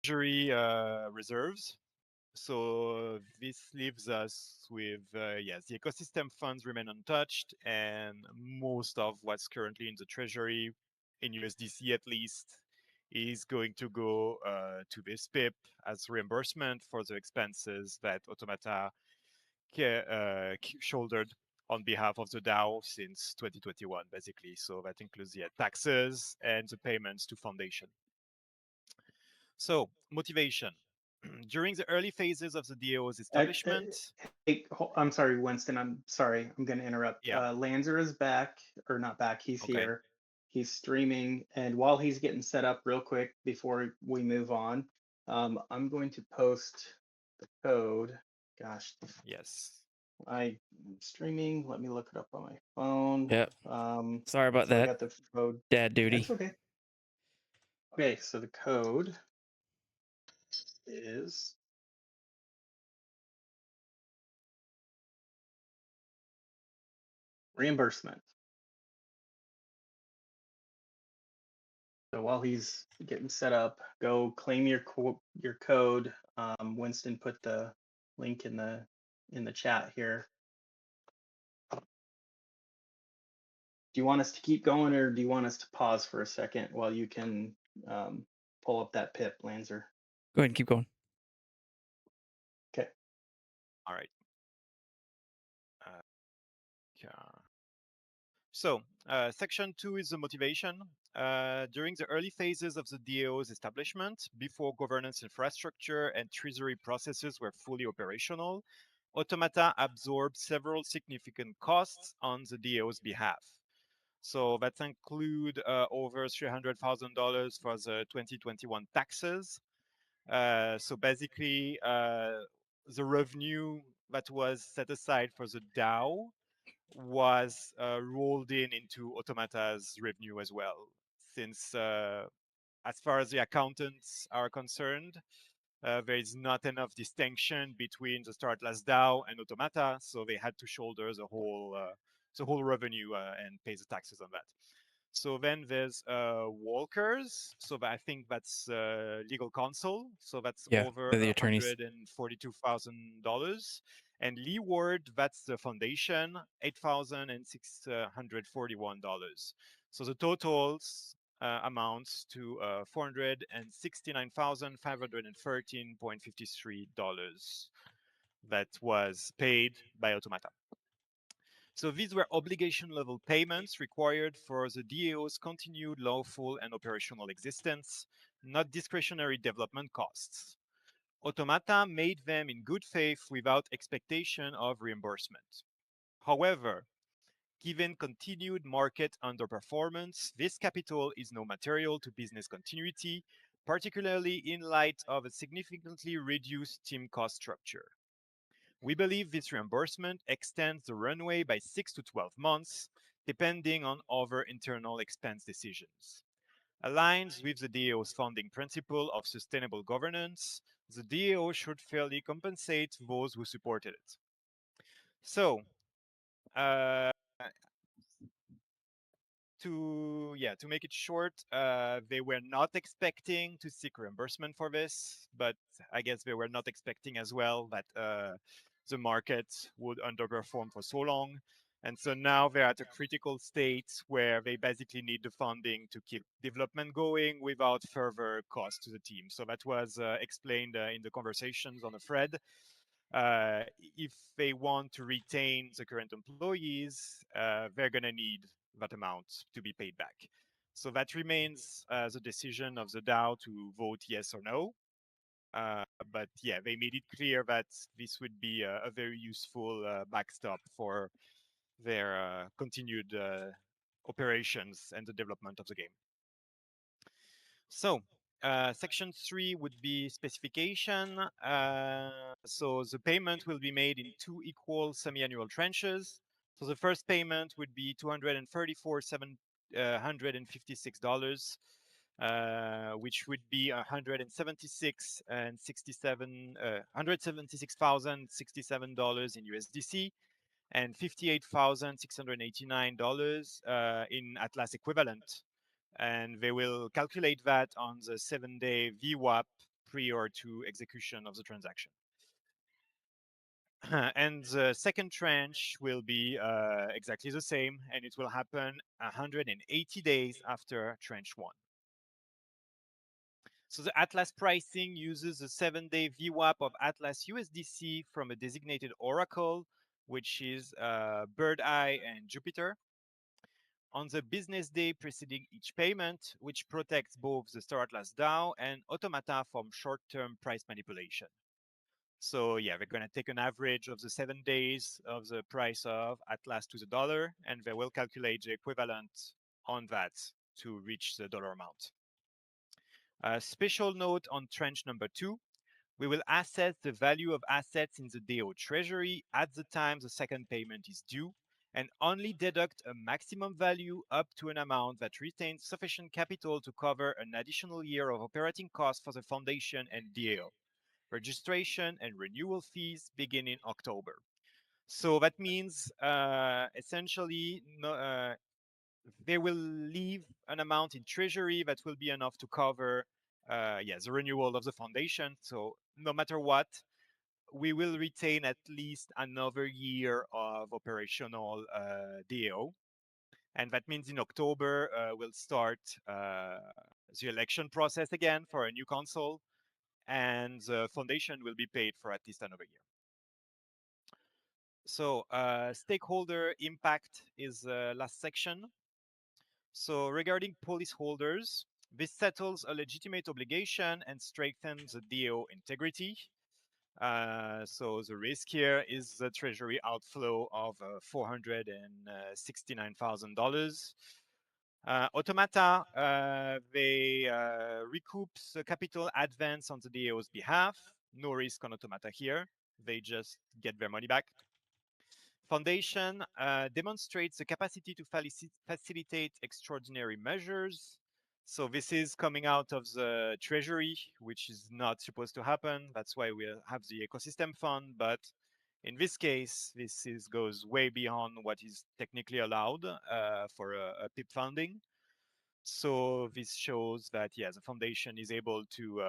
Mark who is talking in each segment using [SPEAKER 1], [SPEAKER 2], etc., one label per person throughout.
[SPEAKER 1] treasury reserves. So this leaves us with, yes, the ecosystem funds remain untouched, and most of what's currently in the treasury, in USDC at least, is going to go to this PIP as reimbursement for the expenses that Automata shouldered on behalf of the DAO since 2021, basically. So that includes the taxes and the payments to foundation. So motivation. During the early phases of the DAO's establishment.
[SPEAKER 2] Hey, I'm sorry, Winston. I'm sorry. I'm going to interrupt.
[SPEAKER 1] Yeah.
[SPEAKER 2] Lanzer is back, or not back. He's
[SPEAKER 1] Okay.
[SPEAKER 2] here. He's streaming. And while he's getting set up real quick before we move on, I'm going to post the code. Gosh.
[SPEAKER 1] Yes.
[SPEAKER 2] I'm streaming. Let me look it up on my phone.
[SPEAKER 3] Yep. Sorry about
[SPEAKER 2] So I
[SPEAKER 3] that.
[SPEAKER 2] got the code.
[SPEAKER 3] Dad duty.
[SPEAKER 2] That's okay. Okay, so the code is reimbursement. So while he's getting set up, go claim your code. Winston put the link in the chat here. Do you want us to keep going, or do you want us to pause for a second while you can pull up that pip, Lanzer?
[SPEAKER 3] Go ahead and keep going.
[SPEAKER 2] Okay.
[SPEAKER 1] All right. Yeah. So, section 2 is the motivation. During the early phases of the DAO's establishment, before governance infrastructure and treasury processes were fully operational, Automata absorbed several significant costs on the DAO's behalf. So that include over $300,000 for the 2021 taxes. So basically, the revenue that was set aside for the DAO was rolled into Automata's revenue as well. Since, as far as the accountants are concerned, there is not enough distinction between the Start Last DAO and Automata, so they had to shoulder the whole revenue and pay the taxes on that. So then there's Walkers. So I think that's legal counsel. So that's over
[SPEAKER 3] the attorneys.
[SPEAKER 1] $142,000. And Leeward, that's the foundation, $8,641. So the totals amounts to $469,513.53 that was paid by Automata. So these were obligation level payments required for the DAO's continued lawful and operational existence, not discretionary development costs. Automata made them in good faith without expectation of reimbursement. However, given continued market underperformance, this capital is no material to business continuity, particularly in light of a significantly reduced team cost structure. We believe this reimbursement extends the runway by 6 to 12 months, depending on other internal expense decisions. Aligns with the DAO's founding principle of sustainable governance, the DAO should fairly compensate those who supported it. So, to make it short, they were not expecting to seek reimbursement for this, but I guess they were not expecting as well that the market would underperform for so long. And so now they're at a critical state where they basically need the funding to keep development going without further cost to the team. So that was explained in the conversations on the thread. If they want to retain the current employees, they're going to need that amount to be paid back. So that remains the decision of the DAO to vote yes or no. But yeah, they made it clear that this would be a very useful backstop for their continued operations and the development of the game. So, section 3 would be specification. So the payment will be made in 2 equal semi-annual tranches. So the first payment would be $234,756, which would be $176,067 in USDC and $58,689 in Atlas equivalent. And they will calculate that on the 7-day VWAP prior to execution of the transaction. And the second tranche will be exactly the same, and it will happen 180 days after tranche 1. So the Atlas pricing uses the 7-day VWAP of Atlas USDC from a designated oracle, which is Bird Eye and Jupiter, on the business day preceding each payment, which protects both the Star Atlas DAO and Automata from short-term price manipulation. So yeah, we're going to take an average of the 7 days of the price of Atlas to the dollar, and they will calculate the equivalent on that to reach the dollar amount. A special note on tranche number 2, we will assess the value of assets in the DAO treasury at the time the second payment is due, and only deduct a maximum value up to an amount that retains sufficient capital to cover an additional year of operating costs for the foundation and DAO. Registration and renewal fees begin in October. So that means essentially they will leave an amount in treasury that will be enough to cover the renewal of the foundation. So no matter what, we will retain at least another year of operational DAO. And that means in October, we'll start the election process again for a new council, and the foundation will be paid for at least another year. So stakeholder impact is the last section. So regarding policyholders, this settles a legitimate obligation and strengthens the DAO integrity. So the risk here is the treasury outflow of $469,000. Automata, they recoup the capital advance on the DAO's behalf. No risk on Automata here. They just get their money back. Foundation demonstrates the capacity to facilitate extraordinary measures. So this is coming out of the treasury, which is not supposed to happen. That's why we have the ecosystem fund. But in this case, this goes way beyond what is technically allowed for a PIP funding. So this shows that, yeah, the foundation is able to,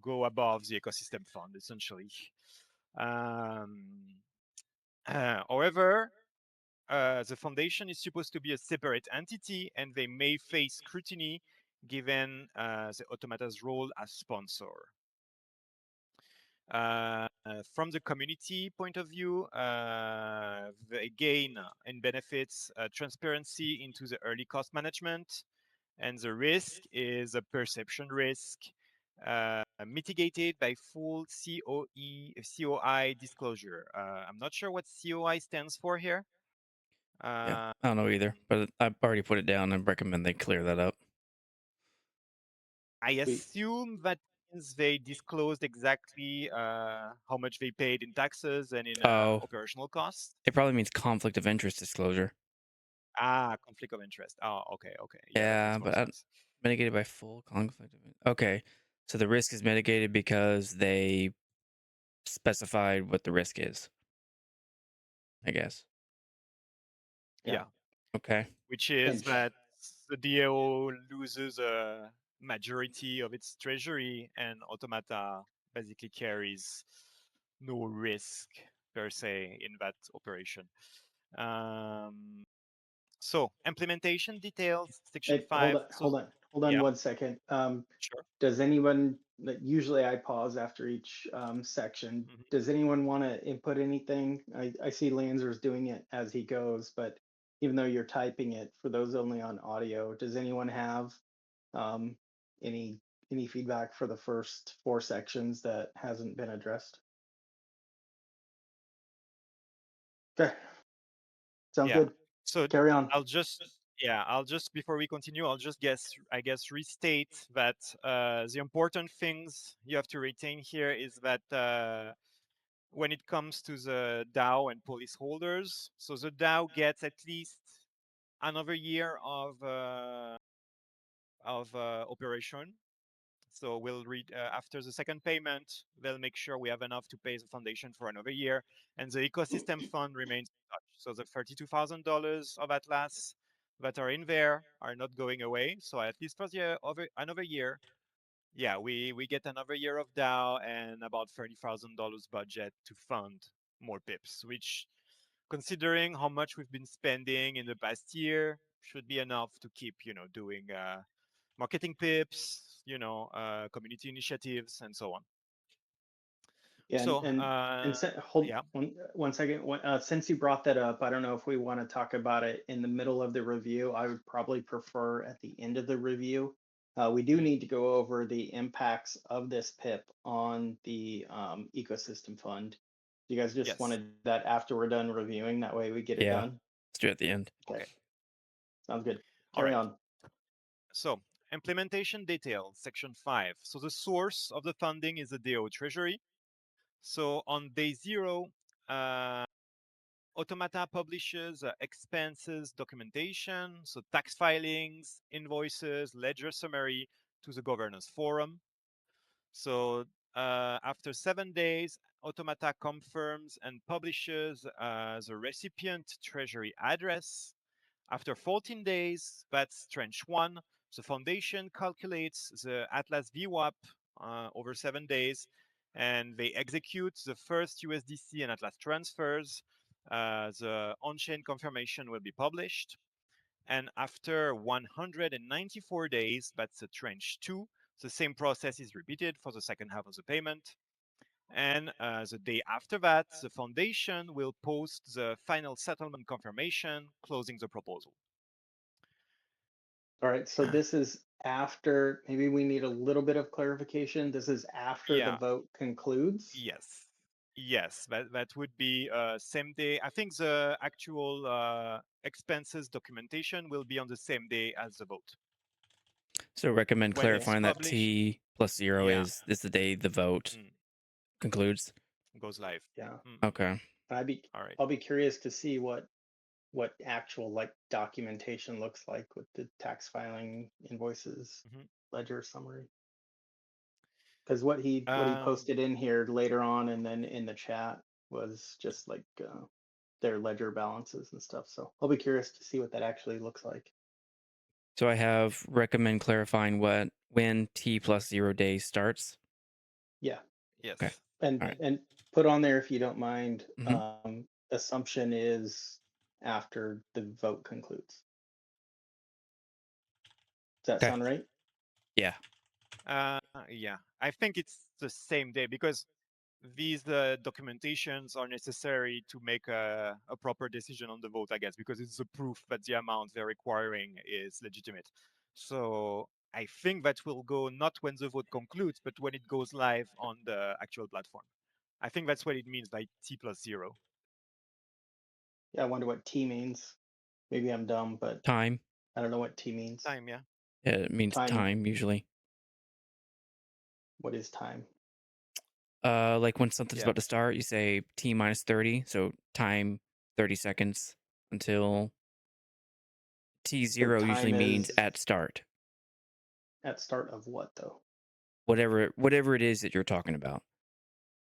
[SPEAKER 1] go above the ecosystem fund, essentially. However, the foundation is supposed to be a separate entity, and they may face scrutiny given the Automata's role as sponsor. From the community point of view, they gain and benefits transparency into the early cost management, and the risk is a perception risk mitigated by full COI disclosure. I'm not sure what COI stands for here.
[SPEAKER 3] Yeah, I don't know either, but I've already put it down and recommend they clear that up.
[SPEAKER 1] I assume that means they disclosed exactly how much they paid in taxes and in operational costs.
[SPEAKER 3] It probably means conflict of interest disclosure.
[SPEAKER 1] Conflict of interest. Oh, okay.
[SPEAKER 3] Yeah, but mitigated by full conflict of interest. Okay, so the risk is mitigated because they specified what the risk is, I guess.
[SPEAKER 1] Yeah.
[SPEAKER 3] Okay.
[SPEAKER 1] Which is that the DAO loses a majority of its treasury, and Automata basically carries no risk per se in that operation. So implementation details, section 5.
[SPEAKER 2] Hold on
[SPEAKER 1] yeah.
[SPEAKER 2] 1 second.
[SPEAKER 1] Sure.
[SPEAKER 2] Does anyone, usually I pause after each section.
[SPEAKER 1] Mm-hmm.
[SPEAKER 2] Does anyone want to input anything? I see Lanzer's doing it as he goes, but even though you're typing it, for those only on audio, does anyone have any feedback for the first 4 sections that hasn't been addressed? Okay. Sounds good.
[SPEAKER 1] So
[SPEAKER 2] carry on.
[SPEAKER 1] I'll just before we continue, I'll just restate that the important things you have to retain here is that when it comes to the DAO and policyholders, so the DAO gets at least another year of operation. So we'll read after the second payment, they'll make sure we have enough to pay the foundation for another year, and the ecosystem fund remains untouched. So the $32,000 of Atlas that are in there are not going away. So at least for another year, yeah, we get another year of DAO and about $30,000 budget to fund more pips, which, considering how much we've been spending in the past year, should be enough to keep, doing marketing pips, community initiatives, and so on.
[SPEAKER 2] Yeah,
[SPEAKER 1] So,
[SPEAKER 2] hold
[SPEAKER 1] yeah,
[SPEAKER 2] one second. Since you brought that up, I don't know if we want to talk about it in the middle of the review. I would probably prefer at the end of the review. We do need to go over the impacts of this PIP on the ecosystem fund. You guys just
[SPEAKER 1] yes,
[SPEAKER 2] wanted that after we're done reviewing? That way we get it
[SPEAKER 3] Yeah.
[SPEAKER 2] done.
[SPEAKER 3] Let's do it at the end.
[SPEAKER 2] Okay,
[SPEAKER 1] okay,
[SPEAKER 2] sounds good.
[SPEAKER 1] all
[SPEAKER 2] Carry
[SPEAKER 1] right.
[SPEAKER 2] on.
[SPEAKER 1] So, implementation details, section 5. So the source of the funding is the DAO treasury. So on day 0, Automata publishes expenses documentation, so tax filings, invoices, ledger summary to the governance forum. So after 7 days, Automata confirms and publishes the recipient treasury address. After 14 days, that's tranche 1, the foundation calculates the Atlas VWAP over 7 days, and they execute the first USDC and Atlas transfers. The on-chain confirmation will be published. And after 194 days, that's the tranche 2, the same process is repeated for the second half of the payment. And the day after that, the foundation will post the final settlement confirmation, closing the proposal.
[SPEAKER 2] All right, so this is after, maybe we need a little bit of clarification. This is after the
[SPEAKER 1] Yeah.
[SPEAKER 2] vote concludes?
[SPEAKER 1] Yes, that would be same day. I think the actual expenses documentation will be on the same day as the vote.
[SPEAKER 3] So recommend
[SPEAKER 1] When it's
[SPEAKER 3] clarifying that
[SPEAKER 1] published,
[SPEAKER 3] T plus 0
[SPEAKER 1] yeah,
[SPEAKER 3] is the day the vote concludes.
[SPEAKER 1] goes live.
[SPEAKER 2] Yeah.
[SPEAKER 3] Okay.
[SPEAKER 1] All right.
[SPEAKER 2] I'll be curious to see what actual like documentation looks like with the tax filing, invoices, ledger summary. Because what he posted in here later on and then in the chat was just like their ledger balances and stuff. So I'll be curious to see what that actually looks like.
[SPEAKER 3] So I have recommend clarifying when T plus 0 days starts.
[SPEAKER 2] Yeah.
[SPEAKER 1] Yes.
[SPEAKER 3] Okay.
[SPEAKER 2] And
[SPEAKER 3] All right.
[SPEAKER 2] and put on there if you don't mind.
[SPEAKER 3] Mhm.
[SPEAKER 2] Assumption is after the vote concludes. Does that
[SPEAKER 3] Okay.
[SPEAKER 2] sound right?
[SPEAKER 3] Yeah.
[SPEAKER 1] Yeah, I think it's the same day because these documentations are necessary to make a proper decision on the vote, I guess, because it's the proof that the amount they're requiring is legitimate. So I think that will go not when the vote concludes, but when it goes live on the actual platform. I think that's what it means by T plus 0.
[SPEAKER 2] Yeah, I wonder what T means. Maybe I'm dumb, but
[SPEAKER 3] Time.
[SPEAKER 2] I don't know what T means.
[SPEAKER 1] Time, yeah.
[SPEAKER 3] Yeah, it means time usually.
[SPEAKER 2] What is time?
[SPEAKER 3] Like when something's
[SPEAKER 1] Yeah.
[SPEAKER 3] about to start, you say T minus 30. So time 30 seconds until T0 usually means at start.
[SPEAKER 2] At start of what though?
[SPEAKER 3] Whatever it is that you're talking about.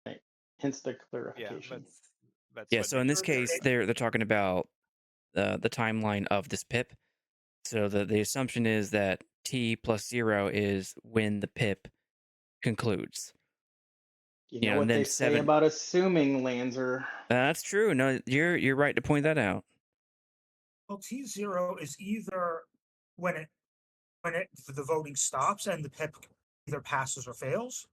[SPEAKER 2] Right. Hence the
[SPEAKER 1] Yeah,
[SPEAKER 2] clarification.
[SPEAKER 1] that's
[SPEAKER 3] Yeah,
[SPEAKER 1] what
[SPEAKER 3] so in this case,
[SPEAKER 1] is.
[SPEAKER 3] they're talking about the timeline of this pip. So the assumption is that T plus 0 is when the pip concludes.
[SPEAKER 2] You know
[SPEAKER 3] And
[SPEAKER 2] what
[SPEAKER 3] then
[SPEAKER 2] they say about assuming, Lanzer.
[SPEAKER 3] That's true. No, you're right to point that out.
[SPEAKER 4] Well, T0 is either when the voting stops and the PIP either passes or fails.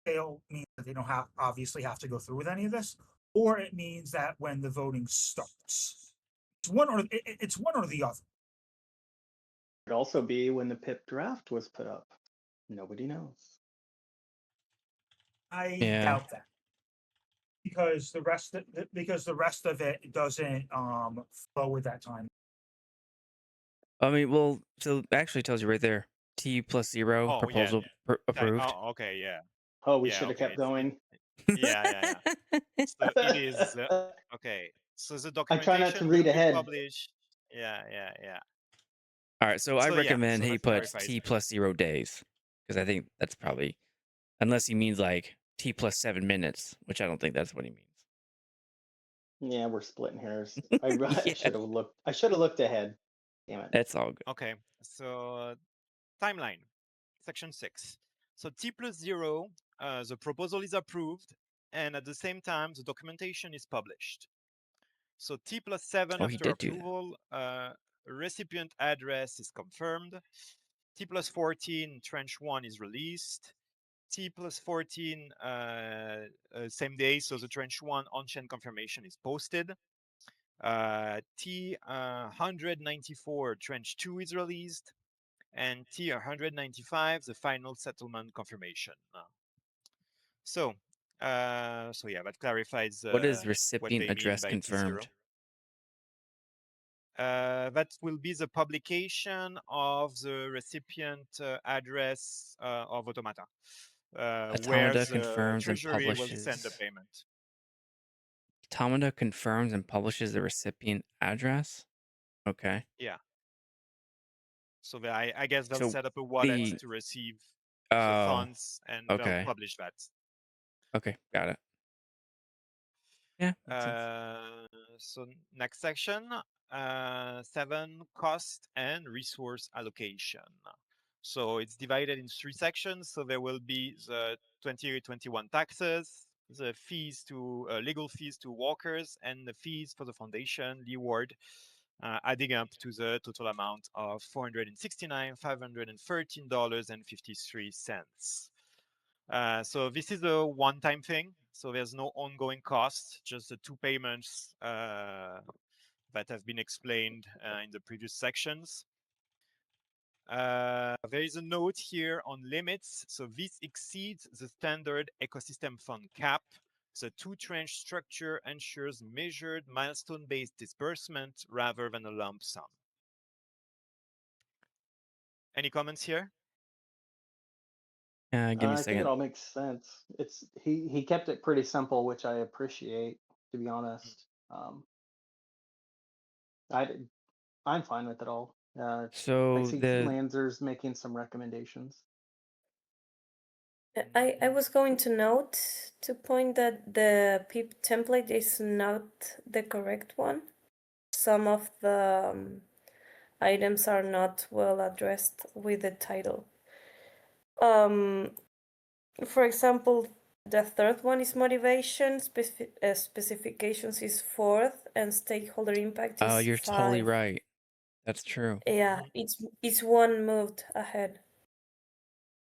[SPEAKER 4] Fail means that they don't obviously have to go through with any of this, or it means that when the voting starts. It's one or the other.
[SPEAKER 2] It could also be when the PIP draft was put up. Nobody knows.
[SPEAKER 4] I doubt that because the rest of it doesn't flow with that time.
[SPEAKER 3] I mean, well, so it actually tells you right there. T plus 0 proposal approved.
[SPEAKER 1] Oh, okay, yeah.
[SPEAKER 2] Oh, we should have kept going.
[SPEAKER 1] Yeah. So it is okay. So the documentation
[SPEAKER 2] I try not to
[SPEAKER 1] will
[SPEAKER 2] read
[SPEAKER 1] be
[SPEAKER 2] ahead.
[SPEAKER 1] published. Yeah.
[SPEAKER 3] All right, so I recommend he puts
[SPEAKER 1] clarifies
[SPEAKER 3] T plus 0 days because I think that's probably, unless he means like T plus 7 minutes, which I don't think that's what he means.
[SPEAKER 2] Yeah, we're splitting hairs. I should have looked ahead. Damn it.
[SPEAKER 3] That's all good.
[SPEAKER 1] Okay, so timeline, section 6. So T+0, the proposal is approved, and at the same time, the documentation is published. So T+7
[SPEAKER 3] Oh, he
[SPEAKER 1] after
[SPEAKER 3] did do that.
[SPEAKER 1] approval, recipient address is confirmed. T+14 tranche 1 is released. T+14 same day, so the tranche 1 on-chain confirmation is posted. T194 tranche 2 is released, and T195 the final settlement confirmation. So yeah, that clarifies
[SPEAKER 3] What is
[SPEAKER 1] what
[SPEAKER 3] recipient
[SPEAKER 1] they mean
[SPEAKER 3] address
[SPEAKER 1] by T0.
[SPEAKER 3] confirmed?
[SPEAKER 1] That will be the publication of the recipient address of Automata, where
[SPEAKER 3] Automata
[SPEAKER 1] the
[SPEAKER 3] confirms and
[SPEAKER 1] treasury will send the
[SPEAKER 3] publishes.
[SPEAKER 1] payment.
[SPEAKER 3] Automata confirms and publishes the recipient address. Okay.
[SPEAKER 1] Yeah. So I guess they'll
[SPEAKER 3] So
[SPEAKER 1] set up a wallet
[SPEAKER 3] the
[SPEAKER 1] to receive the
[SPEAKER 3] oh,
[SPEAKER 1] funds, and they'll
[SPEAKER 3] okay.
[SPEAKER 1] publish that.
[SPEAKER 3] Okay, got it. Yeah, makes sense.
[SPEAKER 1] So next section, 7, cost and resource allocation. So it's divided in 3 sections. So there will be the 2021 taxes, the fees to legal fees to workers, and the fees for the foundation, Leeward, adding up to the total amount of $469,513.53. So this is a one-time thing. So there's no ongoing cost, just the 2 payments that have been explained in the previous sections. There is a note here on limits. So this exceeds the standard ecosystem fund cap. The 2-tranche structure ensures measured milestone-based disbursement rather than a lump sum. Any comments here?
[SPEAKER 3] Give me a
[SPEAKER 2] I think
[SPEAKER 3] second.
[SPEAKER 2] it all makes sense. It's he kept it pretty simple, which I appreciate, to be honest. I'm fine with it all. I
[SPEAKER 3] So
[SPEAKER 2] see
[SPEAKER 3] the
[SPEAKER 2] Lanzer's making some recommendations.
[SPEAKER 5] I was going to note to point that the PIP template is not the correct one. Some of the items are not well addressed with the title. For example, the third one is motivation, specifications is 4th, and stakeholder impact is
[SPEAKER 3] oh, you're
[SPEAKER 5] 5.
[SPEAKER 3] totally right. That's true.
[SPEAKER 5] Yeah, it's one moved ahead.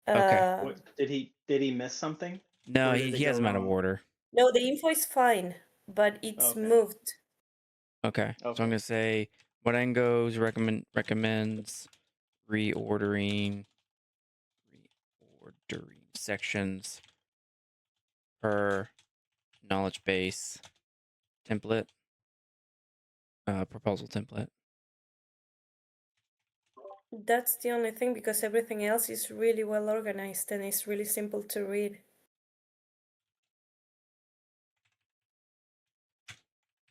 [SPEAKER 3] Okay.
[SPEAKER 2] What did he miss something?
[SPEAKER 3] No,
[SPEAKER 2] Where did
[SPEAKER 3] he
[SPEAKER 2] it
[SPEAKER 3] has
[SPEAKER 2] go
[SPEAKER 3] them out of
[SPEAKER 2] wrong?
[SPEAKER 3] order.
[SPEAKER 5] No, the info is fine, but it's
[SPEAKER 2] Okay.
[SPEAKER 5] moved.
[SPEAKER 3] Okay. So I'm
[SPEAKER 2] Okay.
[SPEAKER 3] gonna say Modango's recommends reordering sections per knowledge base template, proposal template.
[SPEAKER 5] That's the only thing, because everything else is really well organized and it's really simple to read.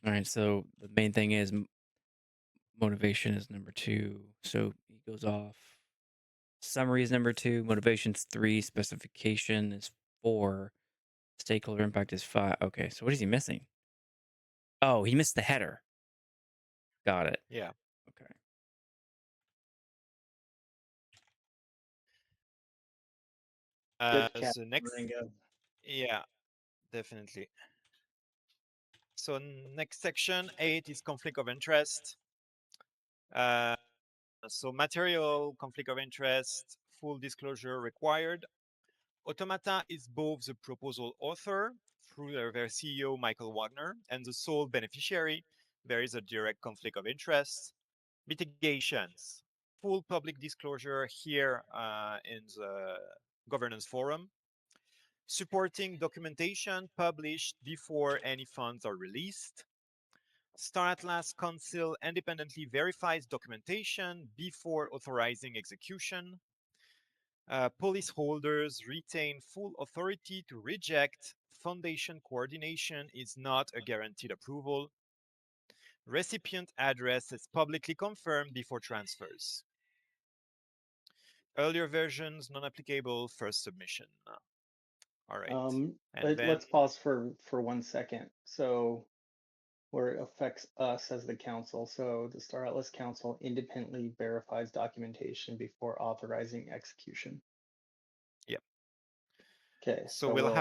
[SPEAKER 3] All right. So the main thing is motivation is number 2. So he goes off. Summary is number 2. Motivation's 3. Specification is 4. Stakeholder impact is 5. Okay. So what is he missing? Oh, he missed the header. Got it.
[SPEAKER 1] Yeah.
[SPEAKER 3] Okay.
[SPEAKER 2] Good catch,
[SPEAKER 1] So next,
[SPEAKER 2] Moringa.
[SPEAKER 1] yeah, definitely. So next section 8 is conflict of interest. So material conflict of interest, full disclosure required. Automata is both the proposal author through their CEO, Michael Wagner, and the sole beneficiary. There is a direct conflict of interest. Mitigations, full public disclosure here in the governance forum. Supporting documentation published before any funds are released. Star Atlas Council independently verifies documentation before authorizing execution. Police holders retain full authority to reject. Foundation coordination is not a guaranteed approval. Recipient address is publicly confirmed before transfers. Earlier versions non-applicable, first submission. All right. And then
[SPEAKER 2] Let's pause for 1 second. So where it affects us as the council. So the Star Atlas Council independently verifies documentation before authorizing execution.
[SPEAKER 1] Yep.
[SPEAKER 2] Okay.
[SPEAKER 1] So we'll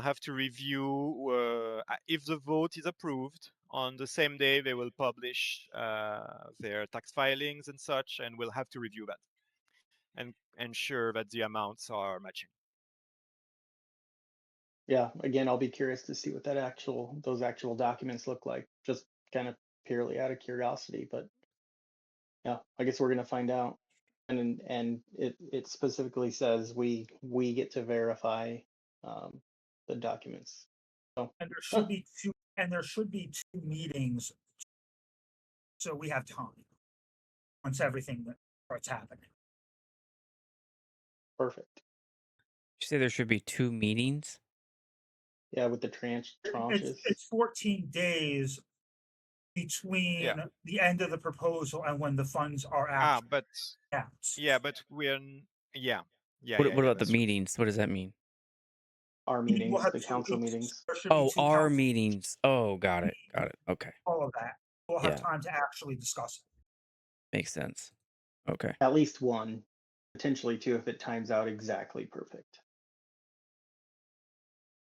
[SPEAKER 1] have to review if the vote is approved. On the same day, they will publish their tax filings and such, and we'll have to review that and ensure that the amounts are matching.
[SPEAKER 2] Yeah, again, I'll be curious to see what those actual documents look like, just kind of purely out of curiosity. But yeah, I guess we're gonna find out. And it specifically says we get to verify the documents. So
[SPEAKER 4] And there should be two meetings, so we have time once everything starts happening.
[SPEAKER 2] perfect.
[SPEAKER 3] You say there should be 2 meetings?
[SPEAKER 2] Yeah, with the tranches.
[SPEAKER 4] It's 14 days between the end of the proposal and when the funds are actually
[SPEAKER 1] But
[SPEAKER 4] announced.
[SPEAKER 1] but we're
[SPEAKER 3] What about the
[SPEAKER 1] that's true.
[SPEAKER 3] meetings? What does that mean?
[SPEAKER 2] Our
[SPEAKER 4] We'll
[SPEAKER 2] meetings,
[SPEAKER 4] have
[SPEAKER 2] the
[SPEAKER 4] 2
[SPEAKER 2] council
[SPEAKER 4] weeks.
[SPEAKER 2] meetings.
[SPEAKER 4] There should be
[SPEAKER 3] Oh,
[SPEAKER 4] 2
[SPEAKER 3] our
[SPEAKER 4] council
[SPEAKER 3] meetings. Oh, got it. Okay.
[SPEAKER 4] all of that. We'll have
[SPEAKER 3] Yeah.
[SPEAKER 4] time to actually discuss it.
[SPEAKER 3] Makes sense. Okay.
[SPEAKER 2] At least one, potentially two if it times out exactly perfect.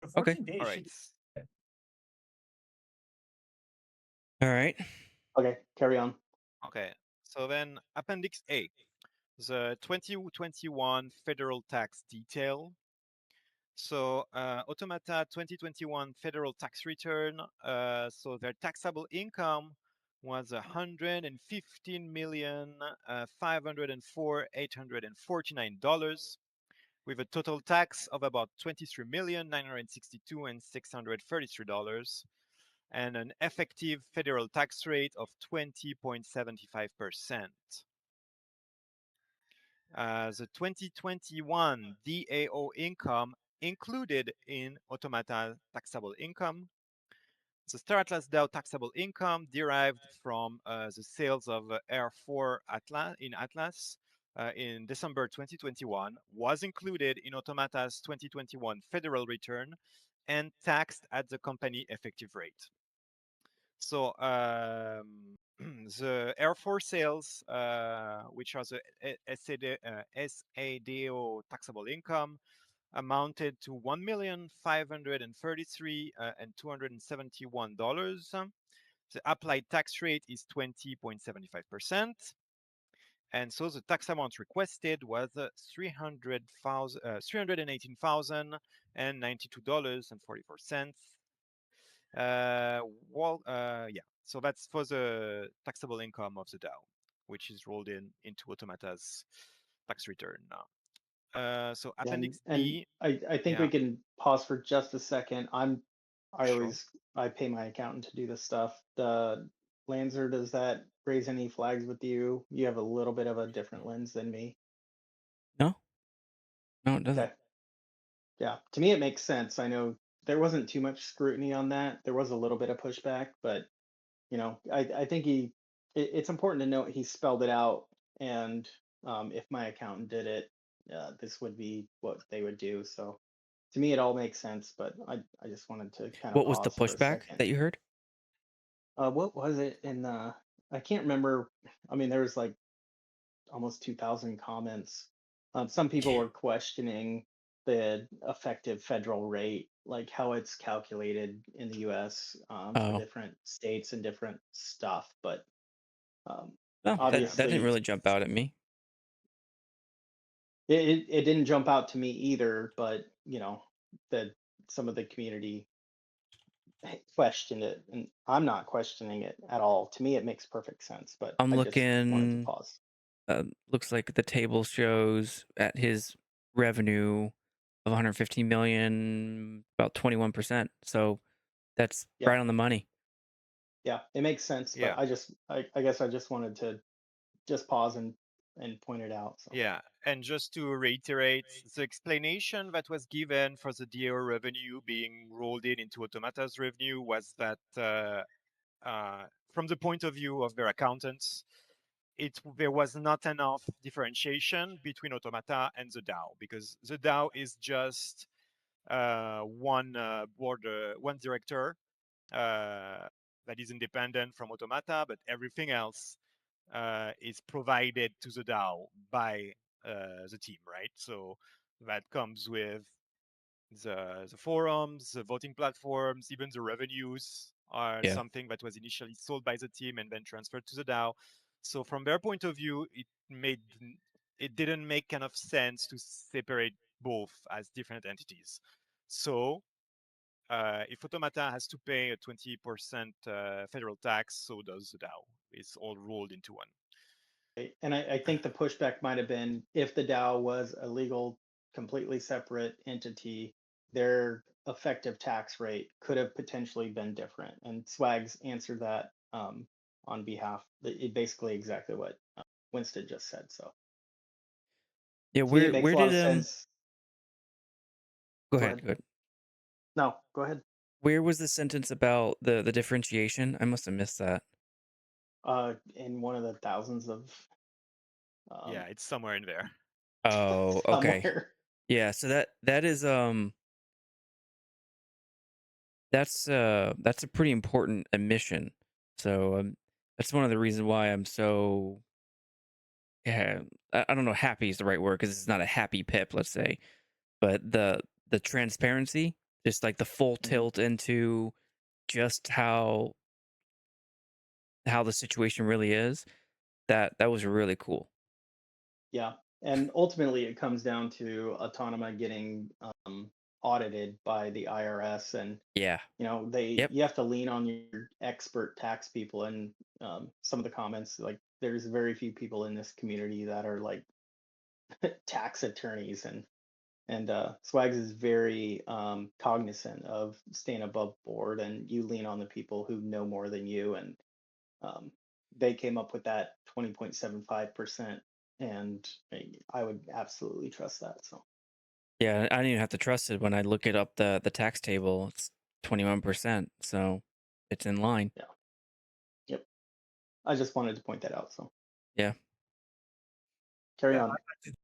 [SPEAKER 4] The
[SPEAKER 3] Okay.
[SPEAKER 4] 14 days
[SPEAKER 1] All
[SPEAKER 4] should
[SPEAKER 1] right.
[SPEAKER 4] be
[SPEAKER 3] All right.
[SPEAKER 2] Okay, carry on.
[SPEAKER 1] Okay. So then Appendix A, the 2021 federal tax detail. So Automata 2021 federal tax return. So their taxable income was $115,504,849, with a total tax of about $23,962,633, and an effective federal tax rate of 20.75%. The 2021 DAO income included in Automata taxable income. The Star Atlas DAO taxable income derived from the sales of Air 4 in Atlas in December 2021 was included in Automata's 2021 federal return and taxed at the company effective rate. So the Air Force sales, which are the SADO taxable income, amounted to $1,533,271. The applied tax rate is 20.75%. And so the tax amount requested was $318,092.44. So that's for the taxable income of the DAO, which is rolled into Automata's tax return now. So Appendix B.
[SPEAKER 2] I think we can pause for just a second. I pay my accountant to do this stuff. The Lancer, does that raise any flags with you? You have a little bit of a different lens than me.
[SPEAKER 3] No, it doesn't.
[SPEAKER 2] Okay. Yeah, to me it makes sense. I know there wasn't too much scrutiny on that. There was a little bit of pushback, but I think it's important to note he spelled it out, and if my accountant did it, this would be what they would do. So to me, it all makes sense, but I just wanted to kind of
[SPEAKER 3] What was the
[SPEAKER 2] pause for a
[SPEAKER 3] pushback
[SPEAKER 2] second.
[SPEAKER 3] that you heard?
[SPEAKER 2] What was it in I can't remember. I mean, there was like almost 2,000 comments. Some people were questioning the effective federal rate, like how it's calculated in the U.S. For different states and different stuff. But
[SPEAKER 3] No, that
[SPEAKER 2] obviously,
[SPEAKER 3] didn't really jump out at me.
[SPEAKER 2] it didn't jump out to me either. But that some of the community questioned it, and I'm not questioning it at all. To me, it makes perfect sense. But
[SPEAKER 3] I'm
[SPEAKER 2] I just wanted to
[SPEAKER 3] looking.
[SPEAKER 2] pause.
[SPEAKER 3] Looks like the table shows at his revenue of 115 million, about 21%. So that's right on the money.
[SPEAKER 2] Yeah, it makes sense. But I guess I just wanted to just pause and point it out. So.
[SPEAKER 1] Yeah, and just to reiterate, the explanation that was given for the DAO revenue being rolled into Automata's revenue was that from the point of view of their accountants, there was not enough differentiation between Automata and the DAO, because the DAO is just one director that is independent from Automata, but everything else is provided to the DAO by the team, right? So that comes with the forums, the voting platforms, even the revenues are
[SPEAKER 3] Yeah.
[SPEAKER 1] something that was initially sold by the team and then transferred to the DAO. So from their point of view, it didn't make kind of sense to separate both as different entities. So if Automata has to pay a 20% federal tax, so does the DAO. It's all rolled into one.
[SPEAKER 2] And I think the pushback might have been if the DAO was a legal, completely separate entity, their effective tax rate could have potentially been different. And Swags answered that on behalf, basically exactly what Winston just said. So
[SPEAKER 3] Yeah,
[SPEAKER 2] to me, it
[SPEAKER 3] where
[SPEAKER 2] makes a lot
[SPEAKER 3] did
[SPEAKER 2] of sense.
[SPEAKER 3] go
[SPEAKER 2] Go
[SPEAKER 3] ahead,
[SPEAKER 2] ahead.
[SPEAKER 3] go ahead.
[SPEAKER 2] No, go ahead.
[SPEAKER 3] Where was the sentence about the differentiation? I must have missed that.
[SPEAKER 2] In one of the thousands of
[SPEAKER 1] Yeah, it's somewhere in there.
[SPEAKER 3] Oh, okay.
[SPEAKER 2] somewhere.
[SPEAKER 3] Yeah, so that is that's a pretty important admission. So that's one of the reasons why I'm so I don't know, happy is the right word because it's not a happy pip, let's say, but the transparency, just like the full
[SPEAKER 2] Mhm.
[SPEAKER 3] tilt into just how the situation really is. That was really cool.
[SPEAKER 2] Yeah, and ultimately it comes down to Autonoma getting audited by the IRS, and
[SPEAKER 3] Yeah. Yep.
[SPEAKER 2] you have to lean on your expert tax people. And some of the comments, like there's very few people in this community that are like tax attorneys, and Swags is very cognizant of staying above board, and you lean on the people who know more than you, and they came up with that 20.75%, and I would absolutely trust that. So
[SPEAKER 3] Yeah, I don't even have to trust it when I look it up the tax table. It's 21%, so it's in line.
[SPEAKER 2] yeah, yep. I just wanted to point that out. So
[SPEAKER 3] Yeah.
[SPEAKER 2] carry
[SPEAKER 4] Yeah,
[SPEAKER 2] on.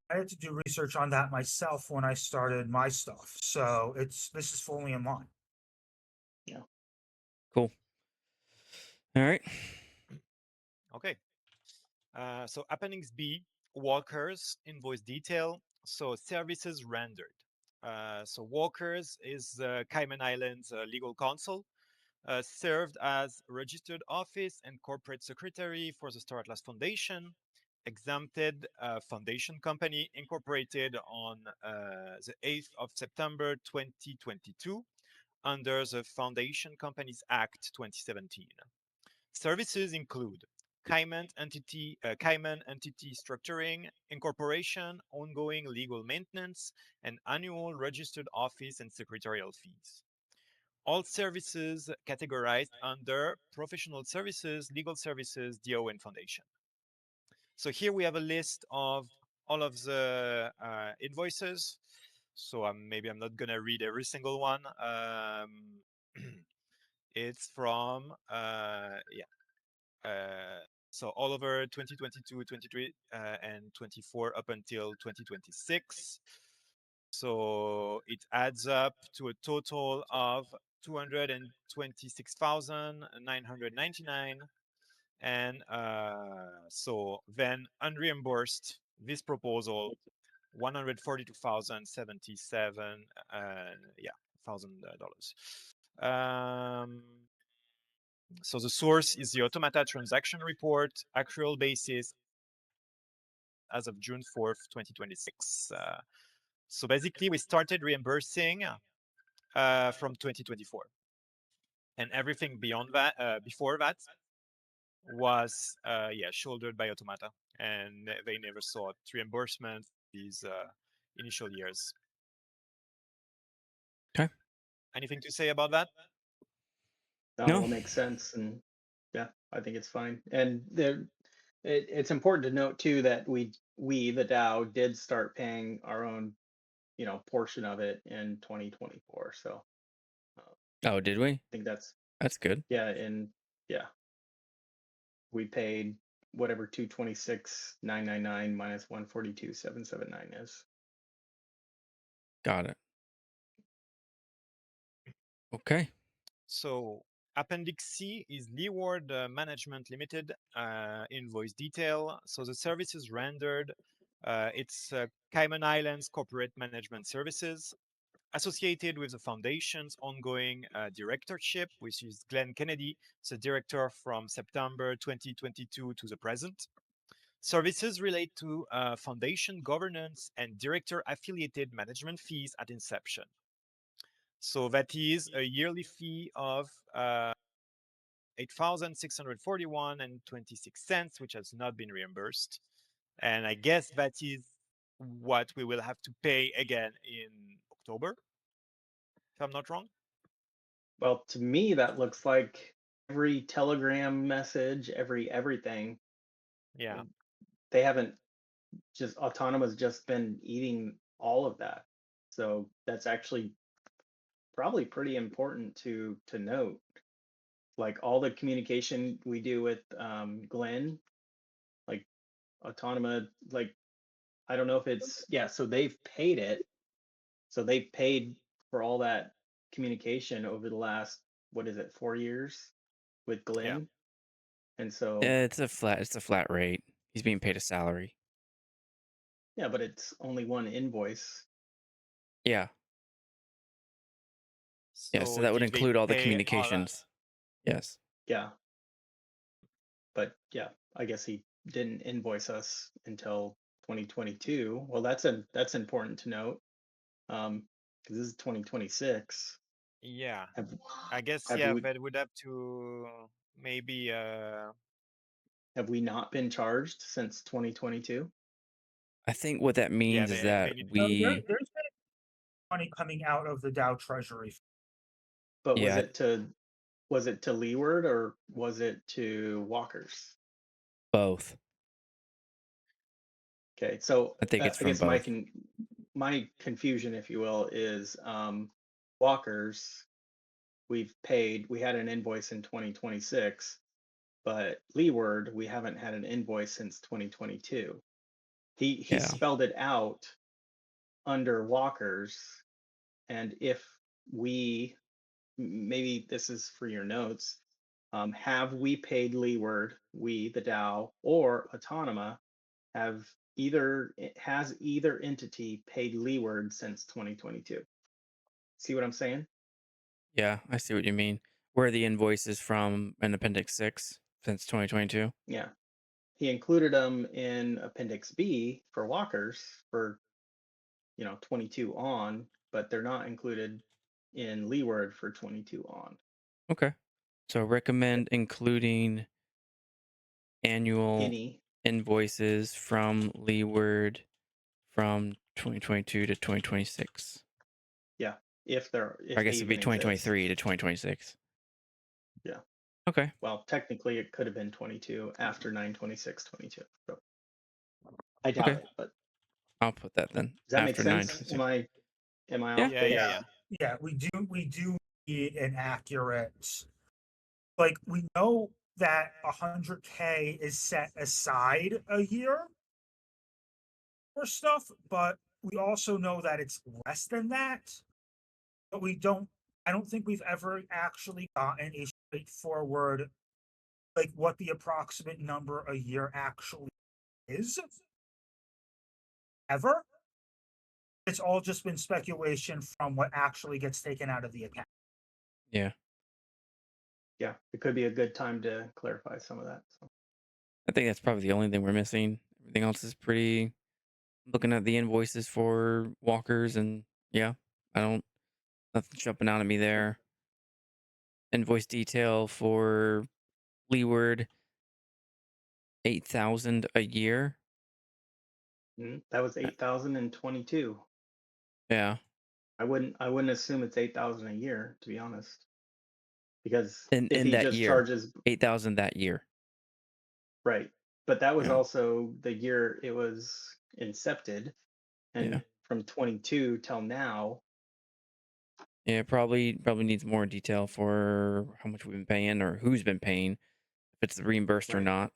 [SPEAKER 4] I had to do research on that myself when I started my stuff. So this is fully in line.
[SPEAKER 2] Yeah.
[SPEAKER 3] Cool. All right.
[SPEAKER 1] Okay. So Appendix B, Walkers, invoice detail. So services rendered. So Walkers is the Cayman Islands legal counsel, served as registered office and corporate secretary for the Star Atlas Foundation, exempted foundation company incorporated on the 8th of September 2022 under the Foundation Companies Act 2017. Services include Cayman entity structuring, incorporation, ongoing legal maintenance, and annual registered office and secretarial fees. All services categorized under professional services, legal services, DAO, and foundation. So here we have a list of all of the invoices. So maybe I'm not gonna read every single one. It's from so all over 2022, 23, and 24 up until 2026. So it adds up to a total of 226,999. And so then unreimbursed, this proposal, 142,077, $1,000. So the source is the Automata transaction report, accrual basis as of June 4th, 2026. So basically, we started reimbursing from 2024. And everything beyond that, before that, was shouldered by Automata. And they never sought reimbursement these initial years.
[SPEAKER 3] Okay.
[SPEAKER 2] Anything to say about that? No,
[SPEAKER 3] No.
[SPEAKER 2] it makes sense, and yeah, I think it's fine. And it's important to note too that we the DAO did start paying our own portion of it in 2024. So
[SPEAKER 3] Oh, did we?
[SPEAKER 2] I think that's
[SPEAKER 3] good.
[SPEAKER 2] Yeah, and yeah, we paid whatever 226,999 minus 142,779 is.
[SPEAKER 3] Got it. Okay.
[SPEAKER 1] So Appendix C is Leeward Management Limited invoice detail. So the services rendered It's Cayman Islands Corporate Management Services, associated with the foundation's ongoing directorship, which is Glenn Kennedy, the director from September 2022 to the present. Services relate to foundation governance and director affiliated management fees at inception. So that is a yearly fee of 8,641 and 26 cents, which has not been reimbursed. And I guess that is what we will have to pay again in October, if I'm not wrong.
[SPEAKER 2] Well, to me, that looks like every Telegram message, everything.
[SPEAKER 1] Yeah.
[SPEAKER 2] They haven't just Autonoma's just been eating all of that. So that's actually probably pretty important to note. Like all the communication we do with Glenn, like Autonoma, like I don't know if it's so they've paid it. So they've paid for all that communication over the last, what is it, 4 years with Glenn?
[SPEAKER 1] Yeah.
[SPEAKER 2] And so
[SPEAKER 3] Yeah, it's a flat rate. He's being paid a salary.
[SPEAKER 2] yeah, but it's only one invoice.
[SPEAKER 3] Yeah. Yeah, so
[SPEAKER 1] So
[SPEAKER 3] that would
[SPEAKER 1] did they
[SPEAKER 3] include all the
[SPEAKER 1] pay
[SPEAKER 3] communications. Yes.
[SPEAKER 2] Yeah. But yeah, I guess he didn't invoice us until 2022. Well, that's important to note. Because this is 2026.
[SPEAKER 1] Yeah.
[SPEAKER 2] Have,
[SPEAKER 1] I guess
[SPEAKER 2] have
[SPEAKER 1] yeah,
[SPEAKER 2] we
[SPEAKER 1] that would have to maybe
[SPEAKER 2] have we not been charged since 2022?
[SPEAKER 3] I think what that means is that
[SPEAKER 1] need
[SPEAKER 4] No,
[SPEAKER 3] we
[SPEAKER 4] there's been money coming out of the DAO treasury.
[SPEAKER 2] But
[SPEAKER 3] Yeah.
[SPEAKER 2] was it to Leeward or was it to Walkers?
[SPEAKER 3] both.
[SPEAKER 2] Okay, so
[SPEAKER 3] I think it's
[SPEAKER 2] I
[SPEAKER 3] from
[SPEAKER 2] guess
[SPEAKER 3] both.
[SPEAKER 2] my confusion, if you will, is Walkers. We had an invoice in 2026, but Leeward, we haven't had an invoice since 2022. He
[SPEAKER 3] Yeah.
[SPEAKER 2] spelled it out under Walkers, and if maybe this is for your notes, have we paid Leeward, we the DAO, or Autonoma, has either entity paid Leeward since 2022? See what I'm saying?
[SPEAKER 3] Yeah, I see what you mean. Where are the invoices from in Appendix 6 since 2022?
[SPEAKER 2] Yeah. He included them in Appendix B for Walkers for 22 on, but they're not included in Leeward for 22 on.
[SPEAKER 3] Okay. So recommend including annual
[SPEAKER 2] Any
[SPEAKER 3] invoices from Leeward from 2022 to 2026.
[SPEAKER 2] Yeah, if
[SPEAKER 3] I
[SPEAKER 2] they
[SPEAKER 3] guess it'd be
[SPEAKER 2] even exist.
[SPEAKER 3] 2023 to 2026.
[SPEAKER 2] Yeah.
[SPEAKER 3] Okay.
[SPEAKER 2] Well, technically it could have been 22 after 9/26/22. So I doubt
[SPEAKER 3] Okay.
[SPEAKER 2] it, but
[SPEAKER 3] I'll put that then.
[SPEAKER 2] does that make
[SPEAKER 3] After
[SPEAKER 2] sense?
[SPEAKER 3] 9/26.
[SPEAKER 2] Am I
[SPEAKER 3] Yeah.
[SPEAKER 2] off
[SPEAKER 1] Yeah,
[SPEAKER 2] base?
[SPEAKER 1] yeah.
[SPEAKER 4] Yeah, we do need an accurate, like we know that 100K is set aside a year for stuff, but we also know that it's less than that. But I don't think we've ever actually gotten a straightforward, like what the approximate number a year actually is. Ever. It's all just been speculation from what actually gets taken out of the account.
[SPEAKER 3] Yeah.
[SPEAKER 2] Yeah, it could be a good time to clarify some of that. So.
[SPEAKER 3] I think that's probably the only thing we're missing. Everything else is pretty. Looking at the invoices for Walkers, and yeah, nothing jumping out at me there. Invoice detail for Leeward, 8,000 a year.
[SPEAKER 2] That was 8,022.
[SPEAKER 3] Yeah.
[SPEAKER 2] I wouldn't assume it's 8,000 a year, to be honest, because
[SPEAKER 3] In
[SPEAKER 2] if he
[SPEAKER 3] that
[SPEAKER 2] just
[SPEAKER 3] year,
[SPEAKER 2] charges
[SPEAKER 3] 8,000 that year.
[SPEAKER 2] right, but that was
[SPEAKER 3] Yeah.
[SPEAKER 2] also the year it was incepted, and
[SPEAKER 3] Yeah.
[SPEAKER 2] from 22 till now.
[SPEAKER 3] Yeah, probably needs more detail for how much we've been paying or who's been paying, if it's reimbursed or
[SPEAKER 2] Right.
[SPEAKER 3] not.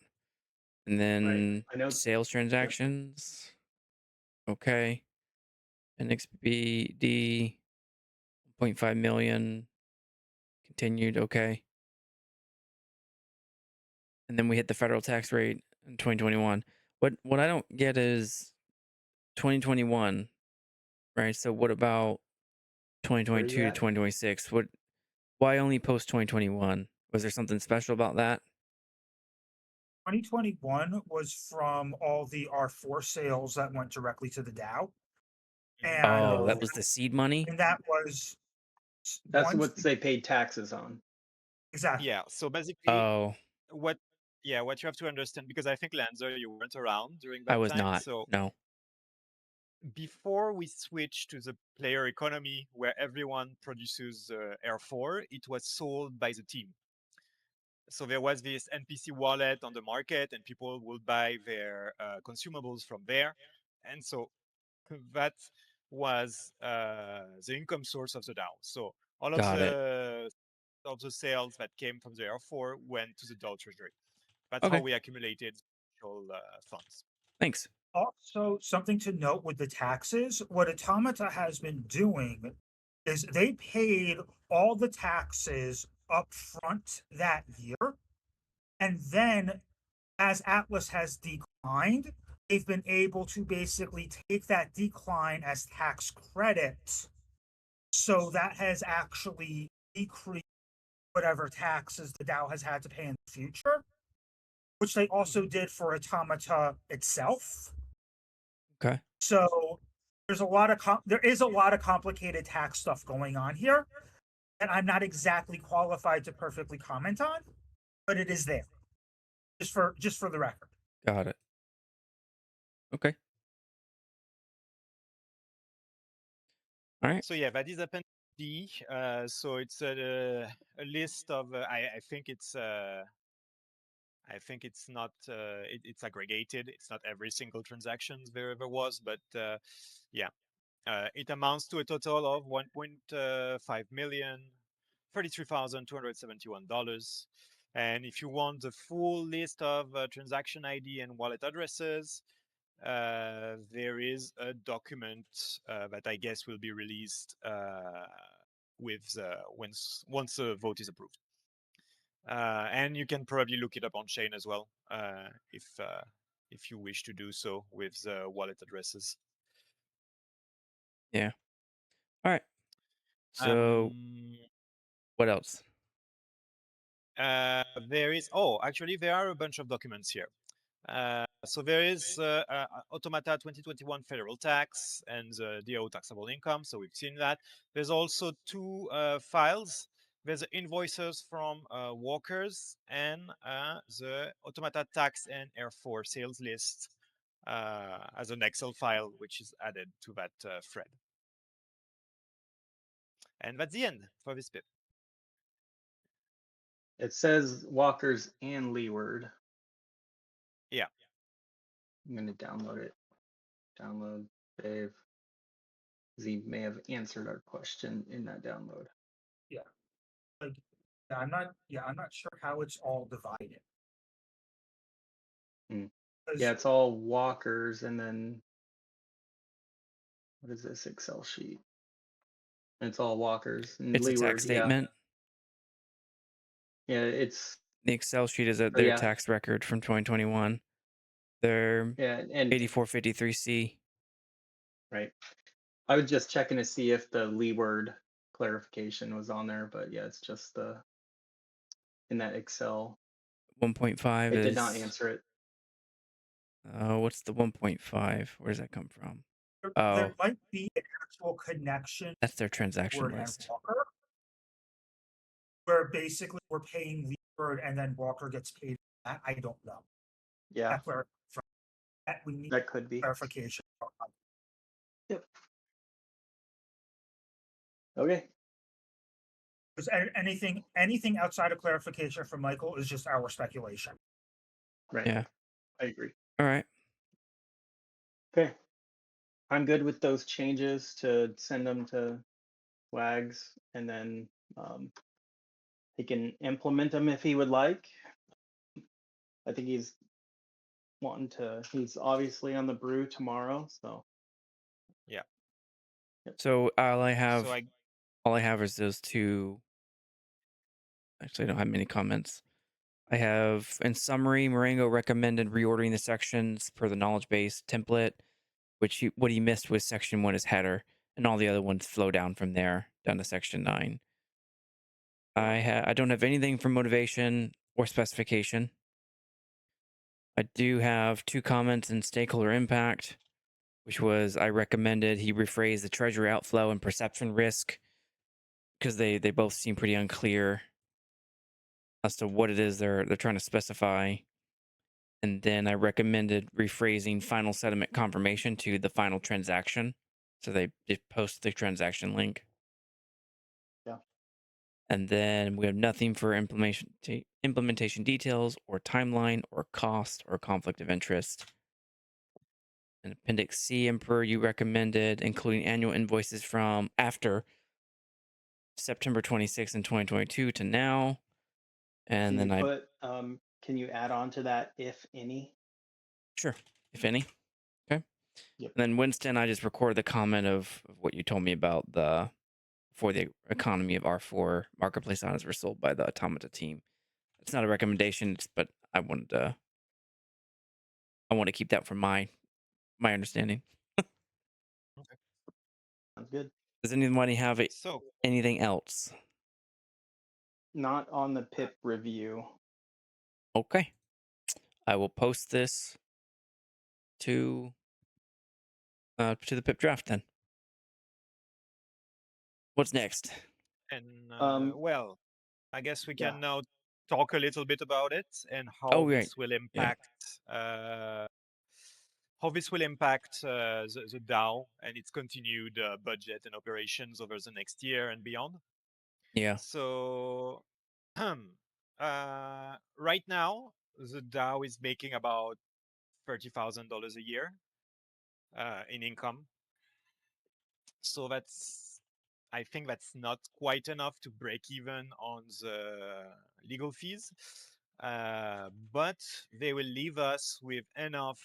[SPEAKER 3] And then
[SPEAKER 2] I know.
[SPEAKER 3] sales transactions. Okay. NXBD 0.5 million continued. Okay. And then we hit the federal tax rate in 2021. What I don't get is 2021, right? So what about 2022 to
[SPEAKER 2] at?
[SPEAKER 3] 2026? Why only post 2021? Was there something special about that?
[SPEAKER 4] 2021 was from all the R4 sales that went directly to the DAO. And,
[SPEAKER 3] Oh, that was the seed money?
[SPEAKER 4] and that was
[SPEAKER 2] That's
[SPEAKER 4] once
[SPEAKER 2] what they paid taxes on.
[SPEAKER 4] exactly.
[SPEAKER 1] Yeah. So basically,
[SPEAKER 3] Oh,
[SPEAKER 1] what you have to understand, because I think Lanzer, you weren't around during
[SPEAKER 3] I
[SPEAKER 1] that
[SPEAKER 3] was
[SPEAKER 1] time.
[SPEAKER 3] not.
[SPEAKER 1] So
[SPEAKER 3] No.
[SPEAKER 1] before we switched to the player economy where everyone produces R4, it was sold by the team. So there was this NPC wallet on the market, and people would buy their consumables from there. And so that was the income source of the DAO. So all of
[SPEAKER 3] Got it.
[SPEAKER 1] the sales that came from the R4 went to the DAO treasury. That's how
[SPEAKER 3] Okay.
[SPEAKER 1] we accumulated special funds.
[SPEAKER 3] Thanks.
[SPEAKER 4] Also, something to note with the taxes, what Automata has been doing is they paid all the taxes up front that year. And then as Atlas has declined, they've been able to basically take that decline as tax credit. So that has actually decreased whatever taxes the DAO has had to pay in the future, which they also did for Automata itself.
[SPEAKER 3] Okay.
[SPEAKER 4] So there is a lot of complicated tax stuff going on here, and I'm not exactly qualified to perfectly comment on, but it is there. Just for the record.
[SPEAKER 3] Got it. Okay. All right.
[SPEAKER 1] So yeah, that is Appendix D. So it's a list of I think it's not it's aggregated. It's not every single transaction there ever was, but yeah, it amounts to a total of 1.5 million, $33,271. And if you want the full list of transaction ID and wallet addresses, there is a document that I guess will be released with once the vote is approved. And you can probably look it up on chain as well if you wish to do so with the wallet addresses.
[SPEAKER 3] Yeah. All right. So what else?
[SPEAKER 1] Actually, there are a bunch of documents here. So there is Automata 2021 federal tax and the DAO taxable income. So we've seen that. There's also two files. There's the invoices from walkers and the Automata tax and R4 sales list as an Excel file, which is added to that thread. And that's the end for this bit.
[SPEAKER 2] It says walkers and leeward.
[SPEAKER 1] Yeah.
[SPEAKER 2] I'm going to download it. Download, save. Z may have answered our question in that download.
[SPEAKER 4] Yeah. Like I'm not sure how it's all divided.
[SPEAKER 2] Yeah, it's all walkers, and then what is this Excel sheet? And it's all walkers and
[SPEAKER 3] It's
[SPEAKER 2] leeward.
[SPEAKER 3] a tax statement.
[SPEAKER 2] Yeah, it's
[SPEAKER 3] The Excel sheet is their
[SPEAKER 2] yeah.
[SPEAKER 3] tax record from 2021. Their
[SPEAKER 2] and
[SPEAKER 3] 8453C.
[SPEAKER 2] Right. I was just checking to see if the leeward clarification was on there, but yeah, it's just in that Excel.
[SPEAKER 3] 1.5
[SPEAKER 2] It
[SPEAKER 3] is.
[SPEAKER 2] did not answer it.
[SPEAKER 3] What's the 1.5? Where does that come from?
[SPEAKER 4] There might be an actual connection.
[SPEAKER 3] That's their transaction
[SPEAKER 4] Leeward
[SPEAKER 3] list.
[SPEAKER 4] and Walker, where basically we're paying Leeward and then Walker gets paid. I don't know.
[SPEAKER 2] Yeah,
[SPEAKER 4] That's where we need
[SPEAKER 2] that could be
[SPEAKER 4] clarification.
[SPEAKER 2] Yep. Okay.
[SPEAKER 4] Because anything outside of clarification from Michael is just our speculation.
[SPEAKER 2] Right.
[SPEAKER 3] Yeah.
[SPEAKER 2] I agree.
[SPEAKER 3] All right.
[SPEAKER 2] Okay. I'm good with those changes to send them to Wags, and then he can implement them if he would like. I think he's obviously on the brew tomorrow, so.
[SPEAKER 1] Yeah.
[SPEAKER 2] Yep.
[SPEAKER 3] So all I have is those two. Actually, I don't have many comments. I have, in summary, Marengo recommended reordering the sections per the knowledge base template what he missed was section 1 is header, and all the other ones flow down from there down to section 9. I don't have anything for motivation or specification. I do have 2 comments in stakeholder impact, which was I recommended he rephrase the treasury outflow and perception risk because they both seem pretty unclear as to what it is they're trying to specify. And then I recommended rephrasing final settlement confirmation to the final transaction. So they post the transaction link.
[SPEAKER 2] Yeah.
[SPEAKER 3] And then we have nothing for implementation details or timeline or cost or conflict of interest. And Appendix C, Emperor, you recommended including annual invoices from after September 26th in 2022 to now. And
[SPEAKER 2] Can
[SPEAKER 3] then
[SPEAKER 2] you put, can you add on to that, if any?
[SPEAKER 3] Sure, if any. Okay.
[SPEAKER 2] Yep.
[SPEAKER 3] And then Winston, I just recorded the comment of what you told me about for the economy of R4 marketplace items were sold by the Automata team. It's not a recommendation, but I want to keep that from my understanding.
[SPEAKER 2] Sounds good.
[SPEAKER 3] Does anybody have
[SPEAKER 1] So
[SPEAKER 3] anything else?
[SPEAKER 2] Not on the PIP review.
[SPEAKER 3] Okay. I will post this to the PIP draft then. What's next?
[SPEAKER 1] and
[SPEAKER 2] Um,
[SPEAKER 1] I guess we
[SPEAKER 2] Yeah.
[SPEAKER 1] can now talk a little bit about it and how
[SPEAKER 3] Oh, right.
[SPEAKER 1] this will impact the DAO and its continued budget and operations over the next year and beyond.
[SPEAKER 3] Yeah.
[SPEAKER 1] So right now, the DAO is making about $30,000 a year in income. So I think that's not quite enough to break even on the legal fees. But they will leave us with enough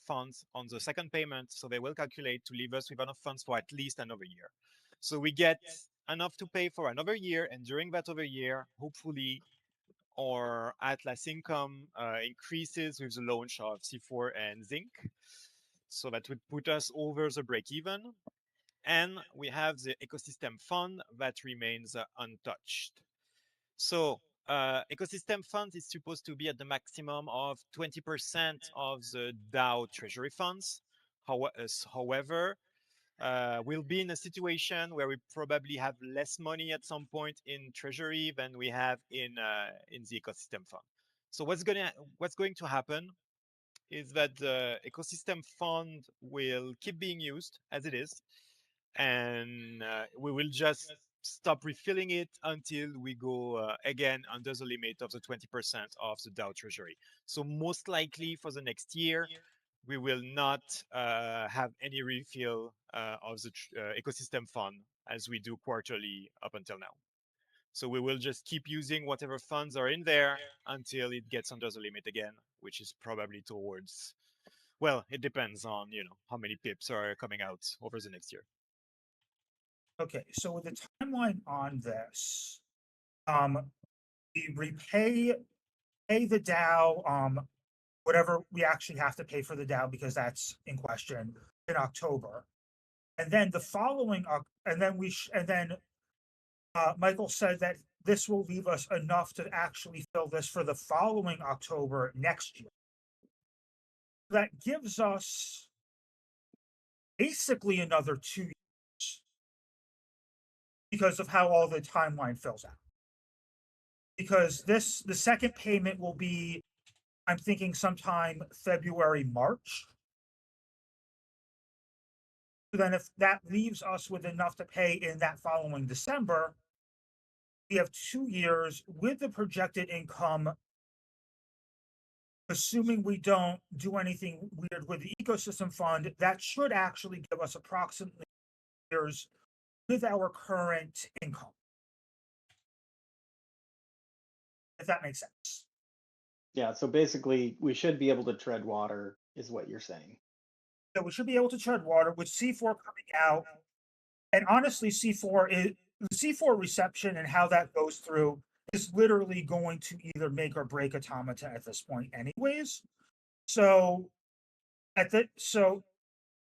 [SPEAKER 1] funds on the second payment. So they will calculate to leave us with enough funds for at least another year. So we get enough to pay for another year. And during that other year, hopefully, our Atlas income increases with the launch of C4 and Zinc. So that would put us over the break even. And we have the ecosystem fund that remains untouched. So ecosystem fund is supposed to be at the maximum of 20% of the DAO treasury funds. However, we'll be in a situation where we probably have less money at some point in treasury than we have in the ecosystem fund. So what's going to happen is that the ecosystem fund will keep being used as it is, and we will just stop refilling it until we go again under the limit of the 20% of the DAO treasury. So most likely for the next year, we will not have any refill of the ecosystem fund as we do quarterly up until now. So we will just keep using whatever funds are in there until it gets under the limit again, which is probably towards, well, it depends on, how many pips are coming out over the next year.
[SPEAKER 4] Okay, so with the timeline on this, we pay the DAO, whatever we actually have to pay for the DAO because that's in question in October, and then the following, Michael said that this will leave us enough to actually fill this for the following October next year. That gives us basically another 2 years because of how all the timeline fills out. Because the second payment will be, I'm thinking sometime February, March. So then if that leaves us with enough to pay in that following December, we have 2 years with the projected income, assuming we don't do anything weird with the ecosystem fund, that should actually give us approximately years with our current income. If that makes sense.
[SPEAKER 2] Yeah, so basically we should be able to tread water is what you're saying.
[SPEAKER 4] So we should be able to tread water with C4 coming out. And honestly, the C4 reception and how that goes through is literally going to either make or break Automata at this point anyways. So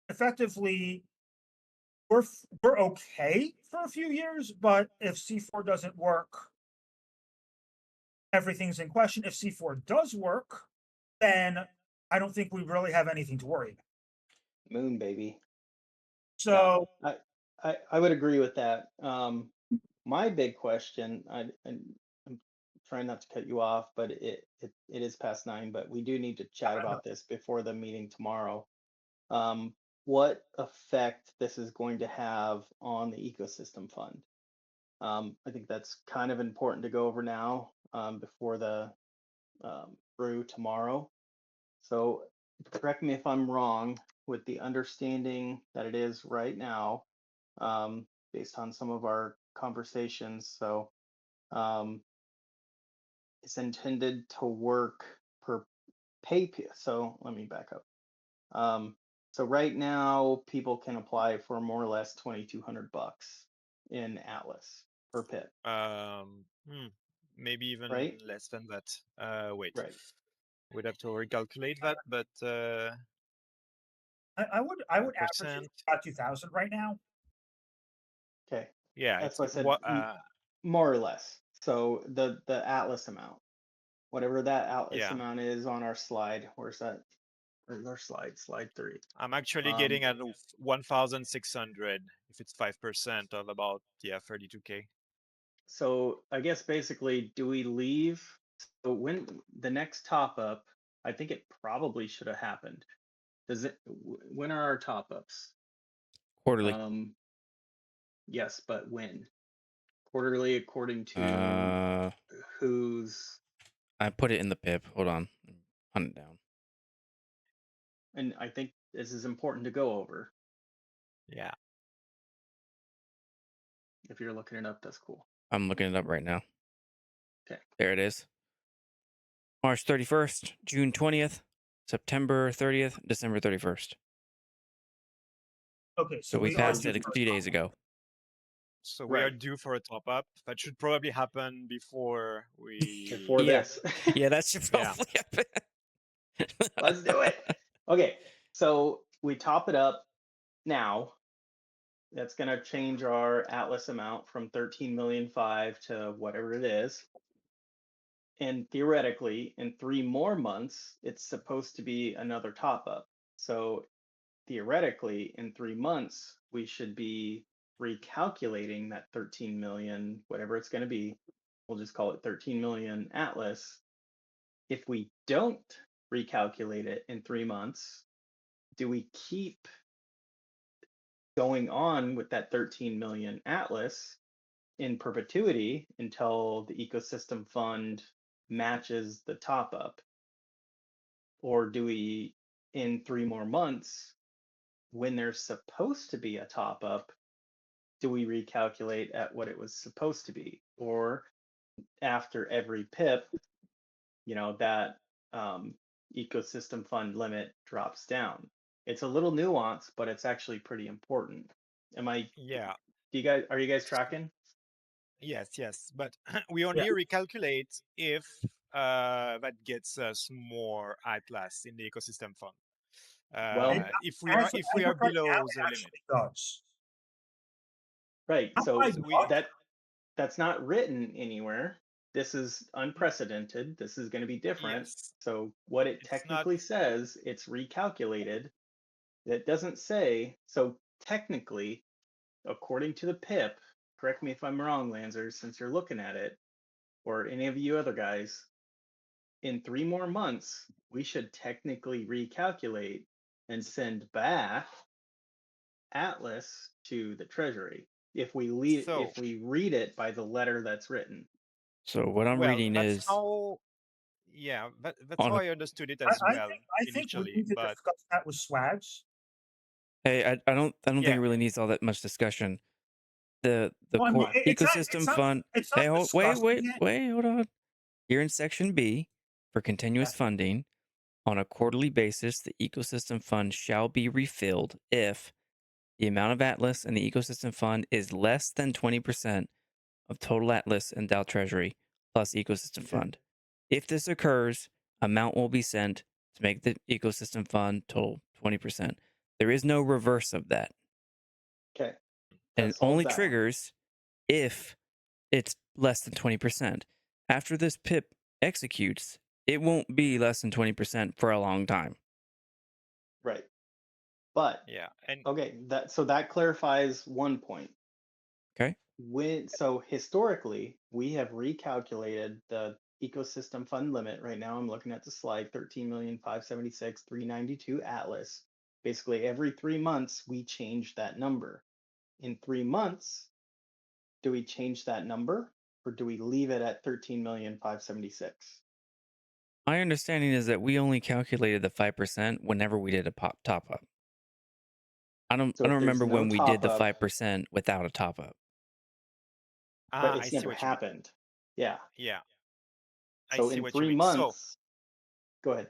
[SPEAKER 4] effectively, we're okay for a few years, but if C4 doesn't work, everything's in question. If C4 does work, then I don't think we really have anything to worry about.
[SPEAKER 2] Moon baby.
[SPEAKER 4] So
[SPEAKER 2] I would agree with that. My big question, I'm trying not to cut you off, but it is past 9, but we do need to chat about this before the meeting tomorrow. What effect this is going to have on the ecosystem fund? I think that's kind of important to go over now before the brew tomorrow. So correct me if I'm wrong, with the understanding that it is right now, based on some of our conversations. So it's intended to work per pay. So let me back up. So right now, people can apply for more or less $2,200 in Atlas per pip.
[SPEAKER 1] Maybe even
[SPEAKER 2] Right?
[SPEAKER 1] less than that. Wait,
[SPEAKER 2] Right.
[SPEAKER 1] we'd have to recalculate that, but
[SPEAKER 4] I would average
[SPEAKER 1] percent.
[SPEAKER 4] about 2,000 right now.
[SPEAKER 2] Okay.
[SPEAKER 1] Yeah,
[SPEAKER 2] That's
[SPEAKER 1] it's
[SPEAKER 2] why I said
[SPEAKER 1] what
[SPEAKER 2] more or less. So the Atlas amount, whatever that Atlas
[SPEAKER 1] yeah.
[SPEAKER 2] amount is on our slide. Where's that? Where's our slide? Slide 3.
[SPEAKER 1] I'm actually getting at 1,600 if it's 5% of about 32K.
[SPEAKER 2] So I guess basically, do we leave? So when the next top up, I think it probably should have happened. Does it? When are our top ups?
[SPEAKER 3] Quarterly.
[SPEAKER 2] Yes, but when? Quarterly, according to who's?
[SPEAKER 3] I put it in the pip. Hold on. Hunt it down.
[SPEAKER 2] And I think this is important to go over.
[SPEAKER 1] Yeah.
[SPEAKER 2] If you're looking it up, that's cool.
[SPEAKER 3] I'm looking it up right now.
[SPEAKER 2] Okay.
[SPEAKER 3] There it is. March 31st, June 20th, September 30th, December 31st.
[SPEAKER 4] Okay,
[SPEAKER 3] So we passed it a few days ago.
[SPEAKER 1] So we are due for a top up. That should probably happen before we.
[SPEAKER 2] Before this.
[SPEAKER 3] Yeah, that should probably happen.
[SPEAKER 2] Let's do it. Okay, so we top it up now. That's going to change our Atlas amount from 13,000,005 to whatever it is. And theoretically, in 3 more months, it's supposed to be another top up. So theoretically, in 3 months, we should be recalculating that 13 million, whatever it's going to be. We'll just call it 13 million Atlas. If we don't recalculate it in 3 months, do we keep going on with that 13 million Atlas in perpetuity until the ecosystem fund matches the top up? Or do we, in 3 more months, when there's supposed to be a top up, do we recalculate at what it was supposed to be? Or after every pip, that ecosystem fund limit drops down. It's a little nuanced, but it's actually pretty important.
[SPEAKER 1] Yeah.
[SPEAKER 2] Are you guys tracking?
[SPEAKER 1] Yes, but we only recalculate if that gets us more Atlas in the ecosystem fund. If we are below the limit.
[SPEAKER 4] Does.
[SPEAKER 2] Right. So that's not written anywhere. This is unprecedented. This is going to be different.
[SPEAKER 1] Yes.
[SPEAKER 2] So what it technically says, it's recalculated. It doesn't say, so technically, according to the PIP, correct me if I'm wrong, Lanzer, since you're looking at it, or any of you other guys, in 3 more months, we should technically recalculate and send back Atlas to the Treasury if we read it by the letter that's written.
[SPEAKER 3] So what I'm reading is
[SPEAKER 1] that's how I understood it as well.
[SPEAKER 4] I think we need to discuss that with Swags.
[SPEAKER 3] Hey, I don't think it really needs all that much discussion. The ecosystem fund. Hey, wait, hold on. Here in section B, for continuous funding, on a quarterly basis, the ecosystem fund shall be refilled if the amount of Atlas in the ecosystem fund is less than 20% of total Atlas in DAO Treasury plus ecosystem fund. If this occurs, amount will be sent to make the ecosystem fund total 20%. There is no reverse of that.
[SPEAKER 2] Okay.
[SPEAKER 3] And
[SPEAKER 2] That
[SPEAKER 3] it
[SPEAKER 2] solves
[SPEAKER 3] only
[SPEAKER 2] that one.
[SPEAKER 3] triggers if it's less than 20%. After this pip executes, it won't be less than 20% for a long time.
[SPEAKER 2] Right. But
[SPEAKER 1] Yeah, and
[SPEAKER 2] okay, that clarifies one point.
[SPEAKER 3] Okay.
[SPEAKER 2] So historically, we have recalculated the ecosystem fund limit. Right now, I'm looking at the slide 13,576,392 Atlas. Basically, every 3 months, we change that number. In 3 months, do we change that number or do we leave it at 13,576?
[SPEAKER 3] My understanding is that we only calculated the 5% whenever we did a top up. I don't
[SPEAKER 2] So if there's
[SPEAKER 3] remember
[SPEAKER 2] no
[SPEAKER 3] when we did the
[SPEAKER 2] top up,
[SPEAKER 3] 5% without a top up.
[SPEAKER 2] but
[SPEAKER 1] I
[SPEAKER 2] it's
[SPEAKER 1] see
[SPEAKER 2] never
[SPEAKER 1] what you mean.
[SPEAKER 2] happened. Yeah.
[SPEAKER 1] Yeah, I
[SPEAKER 2] So
[SPEAKER 1] see
[SPEAKER 2] in
[SPEAKER 1] what you
[SPEAKER 2] 3
[SPEAKER 1] mean. So,
[SPEAKER 2] months, go ahead.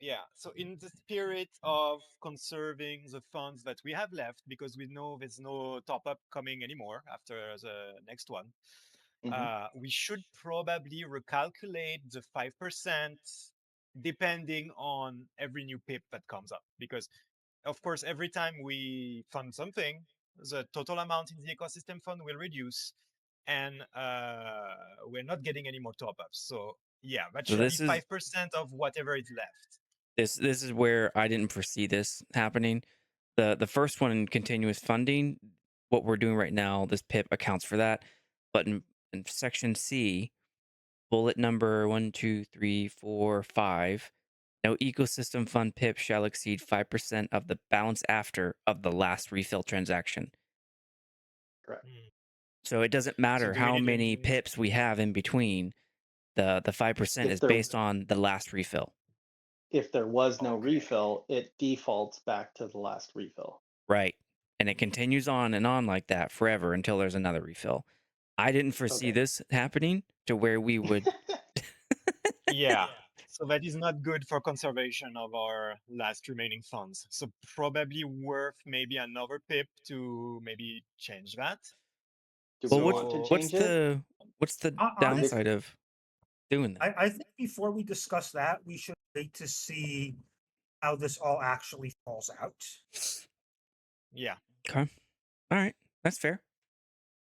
[SPEAKER 1] yeah, so in the spirit of conserving the funds that we have left, because we know there's no top up coming anymore after the next one, we should probably recalculate the 5% depending on every new PIP that comes up. Because, of course, every time we fund something, the total amount in the ecosystem fund will reduce, and we're not getting any more top ups. So, yeah, that
[SPEAKER 3] So
[SPEAKER 1] should be
[SPEAKER 3] this is
[SPEAKER 1] 5% of whatever is left.
[SPEAKER 3] this is where I didn't foresee this happening. The first one in continuous funding, what we're doing right now, this PIP accounts for that. But in section C, bullet number 1, 2, 3, 4, 5, no ecosystem fund PIP shall exceed 5% of the balance after of the last refill transaction.
[SPEAKER 2] Correct.
[SPEAKER 3] So it doesn't matter
[SPEAKER 1] do we
[SPEAKER 3] how
[SPEAKER 1] need to
[SPEAKER 3] many
[SPEAKER 1] use-
[SPEAKER 3] pips we have in between. The 5%
[SPEAKER 2] If
[SPEAKER 3] is
[SPEAKER 2] there
[SPEAKER 3] based on the last refill.
[SPEAKER 2] if there was no
[SPEAKER 1] Okay.
[SPEAKER 2] refill, it defaults back to the last refill.
[SPEAKER 3] Right. And it continues on and on like that forever until there's another refill. I didn't foresee
[SPEAKER 2] Okay.
[SPEAKER 3] this happening to where we would.
[SPEAKER 1] Yeah. So that is not good for conservation of our last remaining funds. So probably worth maybe another PIP to maybe change that.
[SPEAKER 2] Do
[SPEAKER 3] Well,
[SPEAKER 2] we want to
[SPEAKER 3] what's
[SPEAKER 2] change it?
[SPEAKER 3] what's the
[SPEAKER 4] Honestly,
[SPEAKER 3] downside of doing that?
[SPEAKER 4] I think before we discuss that, we should wait to see how this all actually falls out.
[SPEAKER 1] Yeah.
[SPEAKER 3] Okay. All right. That's fair.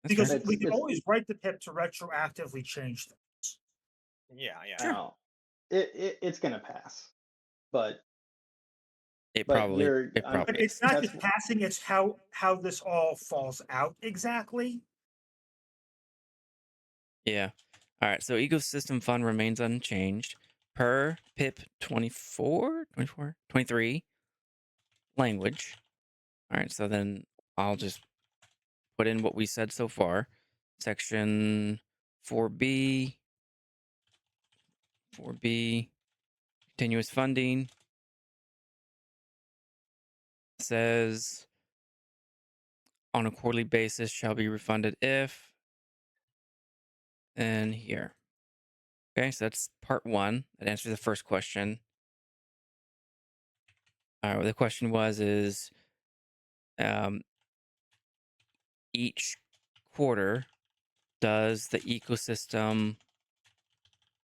[SPEAKER 3] That's
[SPEAKER 4] Because
[SPEAKER 3] fair.
[SPEAKER 4] we can
[SPEAKER 2] It's
[SPEAKER 4] always write the PIP to retroactively change things.
[SPEAKER 1] Yeah. Yeah.
[SPEAKER 3] Sure.
[SPEAKER 2] oh, it's gonna pass. But
[SPEAKER 3] It
[SPEAKER 2] but
[SPEAKER 3] probably
[SPEAKER 4] But
[SPEAKER 3] is.
[SPEAKER 4] it's not
[SPEAKER 2] That's-
[SPEAKER 4] just passing, it's how this all falls out exactly.
[SPEAKER 3] Yeah. All right. So ecosystem fund remains unchanged per PIP 23 language. All right. So then I'll just put in what we said so far. Section 4B, continuous funding says on a quarterly basis shall be refunded if, and here. Okay, so that's part one. That answers the first question. All right, what the question is each quarter, does the ecosystem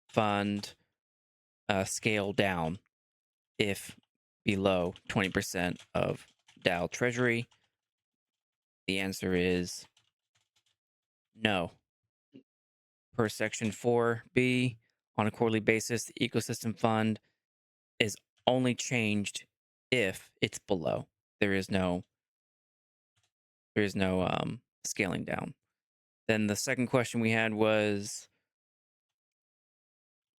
[SPEAKER 3] fund scale down if below 20% of DAO treasury? The answer is no. Per section 4B, on a quarterly basis, the ecosystem fund is only changed if it's below. There is no scaling down. Then the second question we had was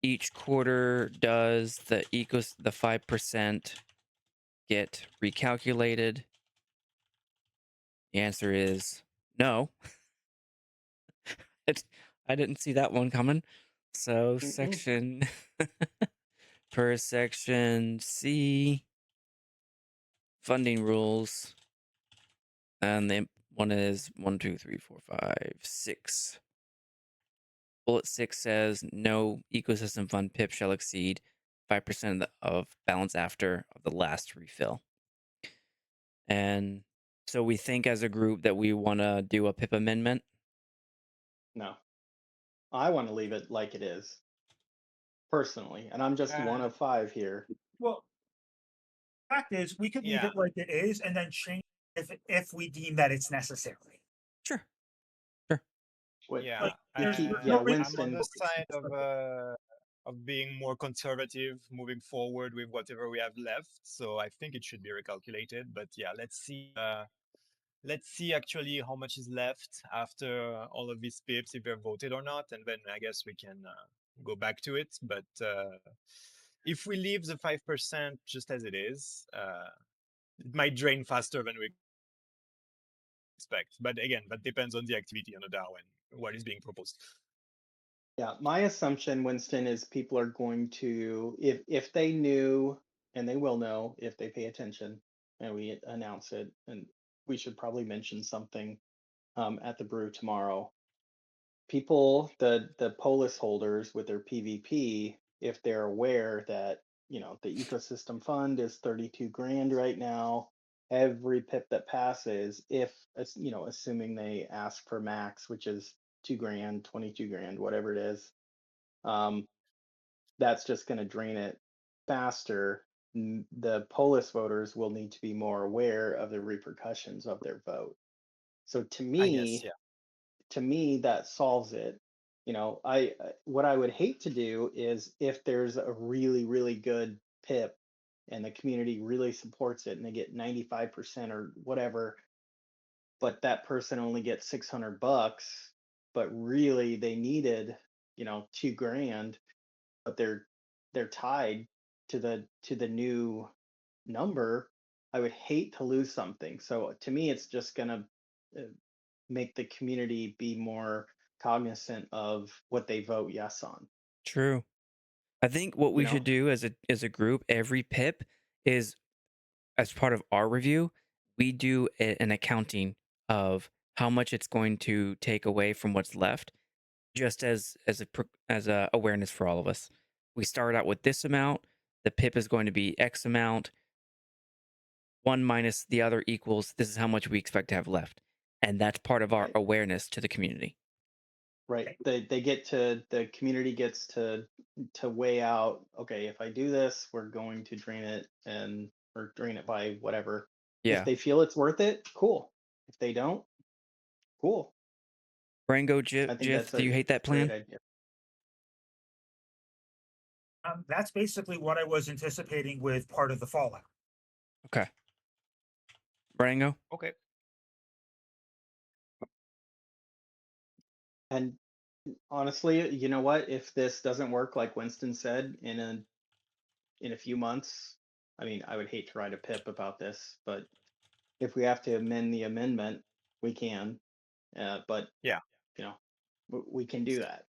[SPEAKER 3] each quarter does the 5% get recalculated? The answer is no. I didn't see that one coming. So section per section C funding rules, and the one is 1, 2, 3, 4, 5, 6. Bullet 6 says no ecosystem fund PIP shall exceed 5% of balance after of the last refill. And so we think as a group that we want to do a PIP amendment.
[SPEAKER 2] no. I want to leave it like it is. Personally. And I'm just one of 5 here.
[SPEAKER 4] Well, fact is, we could leave
[SPEAKER 1] Yeah.
[SPEAKER 4] it like it is and then change if we deem that it's necessary.
[SPEAKER 3] Sure.
[SPEAKER 2] What,
[SPEAKER 1] Yeah,
[SPEAKER 4] Like,
[SPEAKER 2] we
[SPEAKER 4] there's
[SPEAKER 2] keep,
[SPEAKER 4] no
[SPEAKER 2] yeah,
[SPEAKER 4] reason
[SPEAKER 1] I'm on
[SPEAKER 2] Winston,
[SPEAKER 1] the side
[SPEAKER 4] to-
[SPEAKER 1] of being more conservative, moving forward with whatever we have left. So I think it should be recalculated. But yeah, let's see actually how much is left after all of these pips, if they're voted or not, and then I guess we can go back to it. But if we leave the 5% just as it is, it might drain faster than we expect. But again, that depends on the activity on the DAO and what is being proposed.
[SPEAKER 2] yeah, my assumption, Winston, is people are going to, if they knew, and they will know if they pay attention, and we announce it, and we should probably mention something at the brew tomorrow. People, the polis holders with their PvP, if they're aware that, you know, the ecosystem fund is 32 grand right now, every pip that passes, if, you know, assuming they ask for max, which is 2 grand, 22 grand, whatever it is, that's just going to drain it faster. The polis voters will need to be more aware of the repercussions of their vote. So
[SPEAKER 1] I guess, yeah.
[SPEAKER 2] to me, that solves it. You know, what I would hate to do is if there's a really, really good pip and the community really supports it and they get 95% or whatever, but that person only gets 600 bucks, but really they needed, you know, 2 grand, but they're tied to the new number. I would hate to lose something. So to me, it's just gonna make the community be more cognizant of what they vote yes on.
[SPEAKER 3] True. I think what
[SPEAKER 2] You
[SPEAKER 3] we
[SPEAKER 2] know,
[SPEAKER 3] should do as a group, every pip is as part of our review, we do an accounting of how much it's going to take away from what's left, just as a awareness for all of us. We start out with this amount. The pip is going to be X amount. One minus the other equals this is how much we expect to have left, and that's part of our
[SPEAKER 2] Right.
[SPEAKER 3] awareness to the community.
[SPEAKER 2] right? They get to, the community gets to weigh out. Okay, if I do this, we're going to drain it or drain it by whatever. If
[SPEAKER 3] Yeah.
[SPEAKER 2] they feel it's worth it, cool. If they don't, cool.
[SPEAKER 3] Rango,
[SPEAKER 2] I think
[SPEAKER 3] Jiff,
[SPEAKER 2] that's
[SPEAKER 3] do you hate that
[SPEAKER 2] a great
[SPEAKER 3] plan?
[SPEAKER 2] idea.
[SPEAKER 4] That's basically what I was anticipating with part of the fallout.
[SPEAKER 3] Okay. Rango?
[SPEAKER 1] Okay.
[SPEAKER 2] And honestly, you know what? If this doesn't work, like Winston said, in a few months, I mean, I would hate to write a pip about this, but if we have to amend the amendment, we can. But
[SPEAKER 1] Yeah.
[SPEAKER 2] you know, we can do that.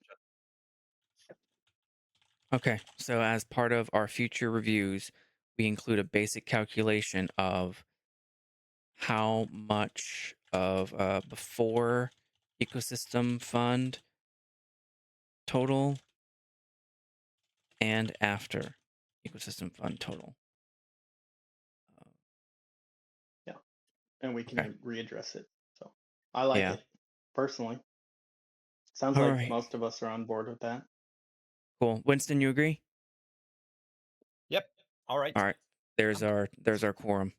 [SPEAKER 3] Okay. So as part of our future reviews, we include a basic calculation of how much of before ecosystem fund total and after ecosystem fund total.
[SPEAKER 2] Yeah, and we can
[SPEAKER 3] Okay.
[SPEAKER 2] readdress it. So I like
[SPEAKER 3] Yeah.
[SPEAKER 2] it personally. Sounds
[SPEAKER 3] All
[SPEAKER 2] like
[SPEAKER 3] right.
[SPEAKER 2] most of us are on board with that.
[SPEAKER 3] Cool. Winston, you agree?
[SPEAKER 1] Yep. All right.
[SPEAKER 3] All right. There's our quorum.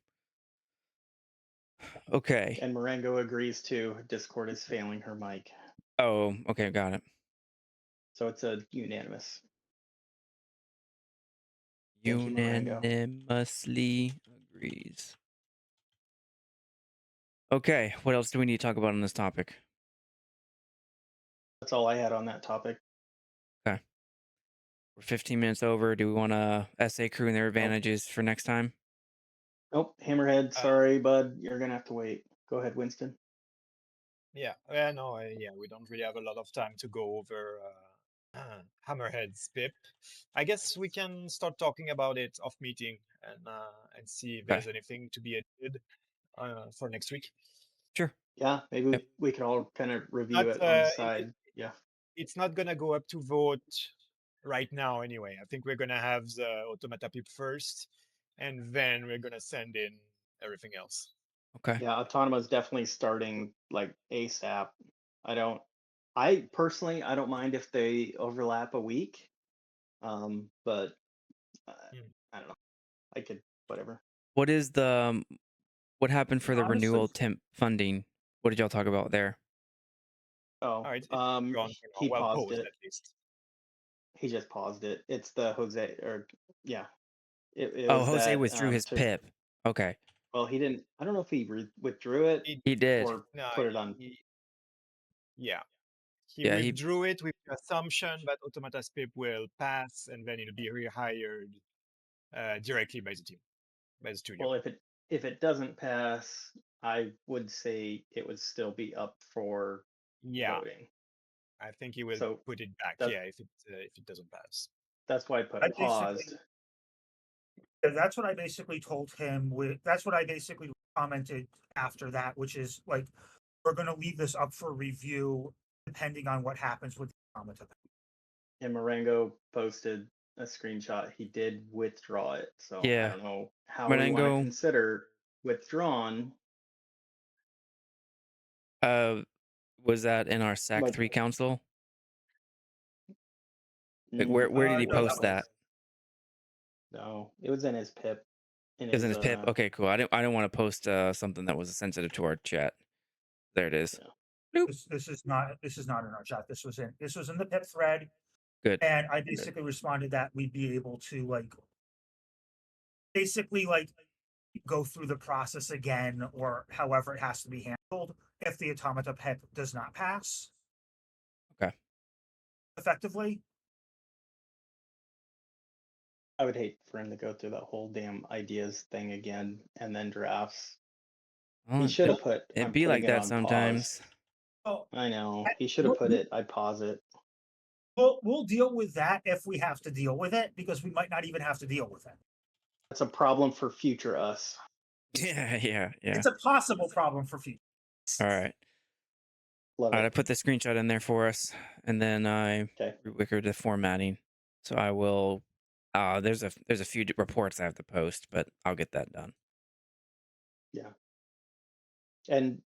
[SPEAKER 3] Okay.
[SPEAKER 2] And Marengo agrees too. Discord is failing her mic,
[SPEAKER 3] Oh, okay, got it.
[SPEAKER 2] so it's a unanimous. Thank you, Marengo.
[SPEAKER 3] Unanimously agrees. Okay, what else do we need to talk about on this topic?
[SPEAKER 2] That's all I had on that topic.
[SPEAKER 3] Okay. We're 15 minutes over. Do we want to SA-3 and their advantages for next time?
[SPEAKER 2] Nope, Hammerhead. Sorry, bud. You're gonna have to wait. Go ahead, Winston.
[SPEAKER 1] Yeah. No. Yeah. We don't really have a lot of time to go over Hammerhead's pip. I guess we can start talking about it off meeting and see if there's
[SPEAKER 3] Okay.
[SPEAKER 1] anything to be added for next week.
[SPEAKER 3] Sure.
[SPEAKER 2] Yeah, maybe
[SPEAKER 3] Yep.
[SPEAKER 2] we could all kind of review
[SPEAKER 1] But
[SPEAKER 2] it on the side. Yeah.
[SPEAKER 1] it's not gonna go up to vote right now anyway. I think we're gonna have the automata pip first, and then we're gonna send in everything else.
[SPEAKER 3] Okay.
[SPEAKER 2] Yeah, Autonoma is definitely starting like ASAP. I personally, I don't mind if they overlap a week. But
[SPEAKER 1] Hmm.
[SPEAKER 2] I don't know. I could, whatever.
[SPEAKER 3] What is the what happened for the
[SPEAKER 2] Honestly-
[SPEAKER 3] renewal temp funding? What did y'all talk about there?
[SPEAKER 2] Oh,
[SPEAKER 1] it's gone for now.
[SPEAKER 2] he
[SPEAKER 1] Well,
[SPEAKER 2] paused
[SPEAKER 1] paused
[SPEAKER 2] it.
[SPEAKER 1] at least.
[SPEAKER 2] He just paused it. It's the Jose, or yeah. It
[SPEAKER 3] Oh,
[SPEAKER 2] was
[SPEAKER 3] Jose
[SPEAKER 2] that,
[SPEAKER 3] withdrew his PIP. Okay.
[SPEAKER 2] Well, he didn't. I don't know if he withdrew it
[SPEAKER 3] He did.
[SPEAKER 2] or put it on.
[SPEAKER 1] Yeah. He
[SPEAKER 3] Yeah, he-
[SPEAKER 1] withdrew it with the assumption that Automata's PIP will pass and then it'll be rehired directly by the team, by the studio.
[SPEAKER 2] Well, if it doesn't pass, I would say it would still be up for
[SPEAKER 1] Yeah,
[SPEAKER 2] voting.
[SPEAKER 1] I think he will
[SPEAKER 2] So
[SPEAKER 1] put it back.
[SPEAKER 2] that's-
[SPEAKER 1] Yeah, if it doesn't pass.
[SPEAKER 2] That's why I put
[SPEAKER 4] I basically-
[SPEAKER 2] paused.
[SPEAKER 4] That's what I basically told him. That's what I basically commented after that, which is like, we're going to leave this up for review depending on what happens with the automata.
[SPEAKER 2] And Marengo posted a screenshot. He did withdraw it. So
[SPEAKER 3] Yeah.
[SPEAKER 2] I don't know how we want to
[SPEAKER 3] Marengo-
[SPEAKER 2] consider withdrawn.
[SPEAKER 3] Was that in our SAC-3 council? Like, where did he
[SPEAKER 4] no,
[SPEAKER 3] post that?
[SPEAKER 2] No, it was in his PIP.
[SPEAKER 3] It was in his PIP. Okay, cool. I didn't want to post something that was sensitive to our chat. There it is.
[SPEAKER 2] Yeah.
[SPEAKER 4] This is not in our chat. This was in the PIP thread.
[SPEAKER 3] Good.
[SPEAKER 4] And I basically responded that we'd be able to basically go through the process again, or however it has to be handled if the automata PIP does not pass.
[SPEAKER 3] Okay.
[SPEAKER 2] I
[SPEAKER 4] Effectively.
[SPEAKER 2] would hate for him to go through that whole damn ideas thing again and then drafts.
[SPEAKER 3] Well,
[SPEAKER 2] He should have put.
[SPEAKER 3] It'd
[SPEAKER 2] I'm
[SPEAKER 3] be like
[SPEAKER 2] putting it
[SPEAKER 3] that
[SPEAKER 2] on
[SPEAKER 3] sometimes.
[SPEAKER 2] pause.
[SPEAKER 4] Oh,
[SPEAKER 2] I know. He should have put it. I'd pause it.
[SPEAKER 4] we'll deal with that if we have to deal with it, because we might not even have to deal with it.
[SPEAKER 2] That's a problem for future us.
[SPEAKER 3] Yeah.
[SPEAKER 4] It's a possible problem for future.
[SPEAKER 3] All right.
[SPEAKER 2] Love
[SPEAKER 3] All right, I
[SPEAKER 2] it.
[SPEAKER 3] put the screenshot in there for us, and then I
[SPEAKER 2] Okay.
[SPEAKER 3] rewickered the formatting. So I will. There's a few reports I have to post, but I'll get that done.
[SPEAKER 2] Yeah. And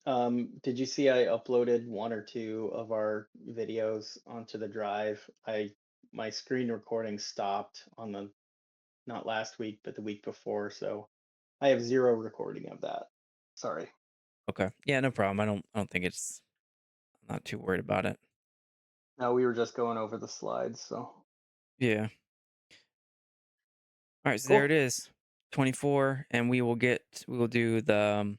[SPEAKER 2] did you see I uploaded 1 or 2 of our videos onto the drive? My screen recording stopped on the not last week, but the week before, so I have 0 recording of that. Sorry.
[SPEAKER 3] Okay. Yeah, no problem. I don't think it's. I'm not too worried about it.
[SPEAKER 2] No, we were just going over the slides, so
[SPEAKER 3] Yeah. All right, so
[SPEAKER 2] Cool.
[SPEAKER 3] there it is, 24, and we will do the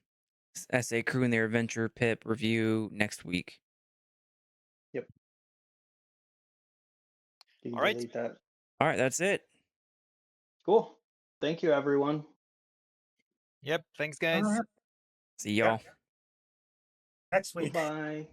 [SPEAKER 3] SA crew and their adventure PIP review next week.
[SPEAKER 2] you can
[SPEAKER 1] All right.
[SPEAKER 2] delete that.
[SPEAKER 3] All right, that's it.
[SPEAKER 2] Cool. Thank you, everyone.
[SPEAKER 1] Yep. Thanks, guys.
[SPEAKER 4] All right.
[SPEAKER 3] See y'all.
[SPEAKER 4] Next week.
[SPEAKER 2] Bye.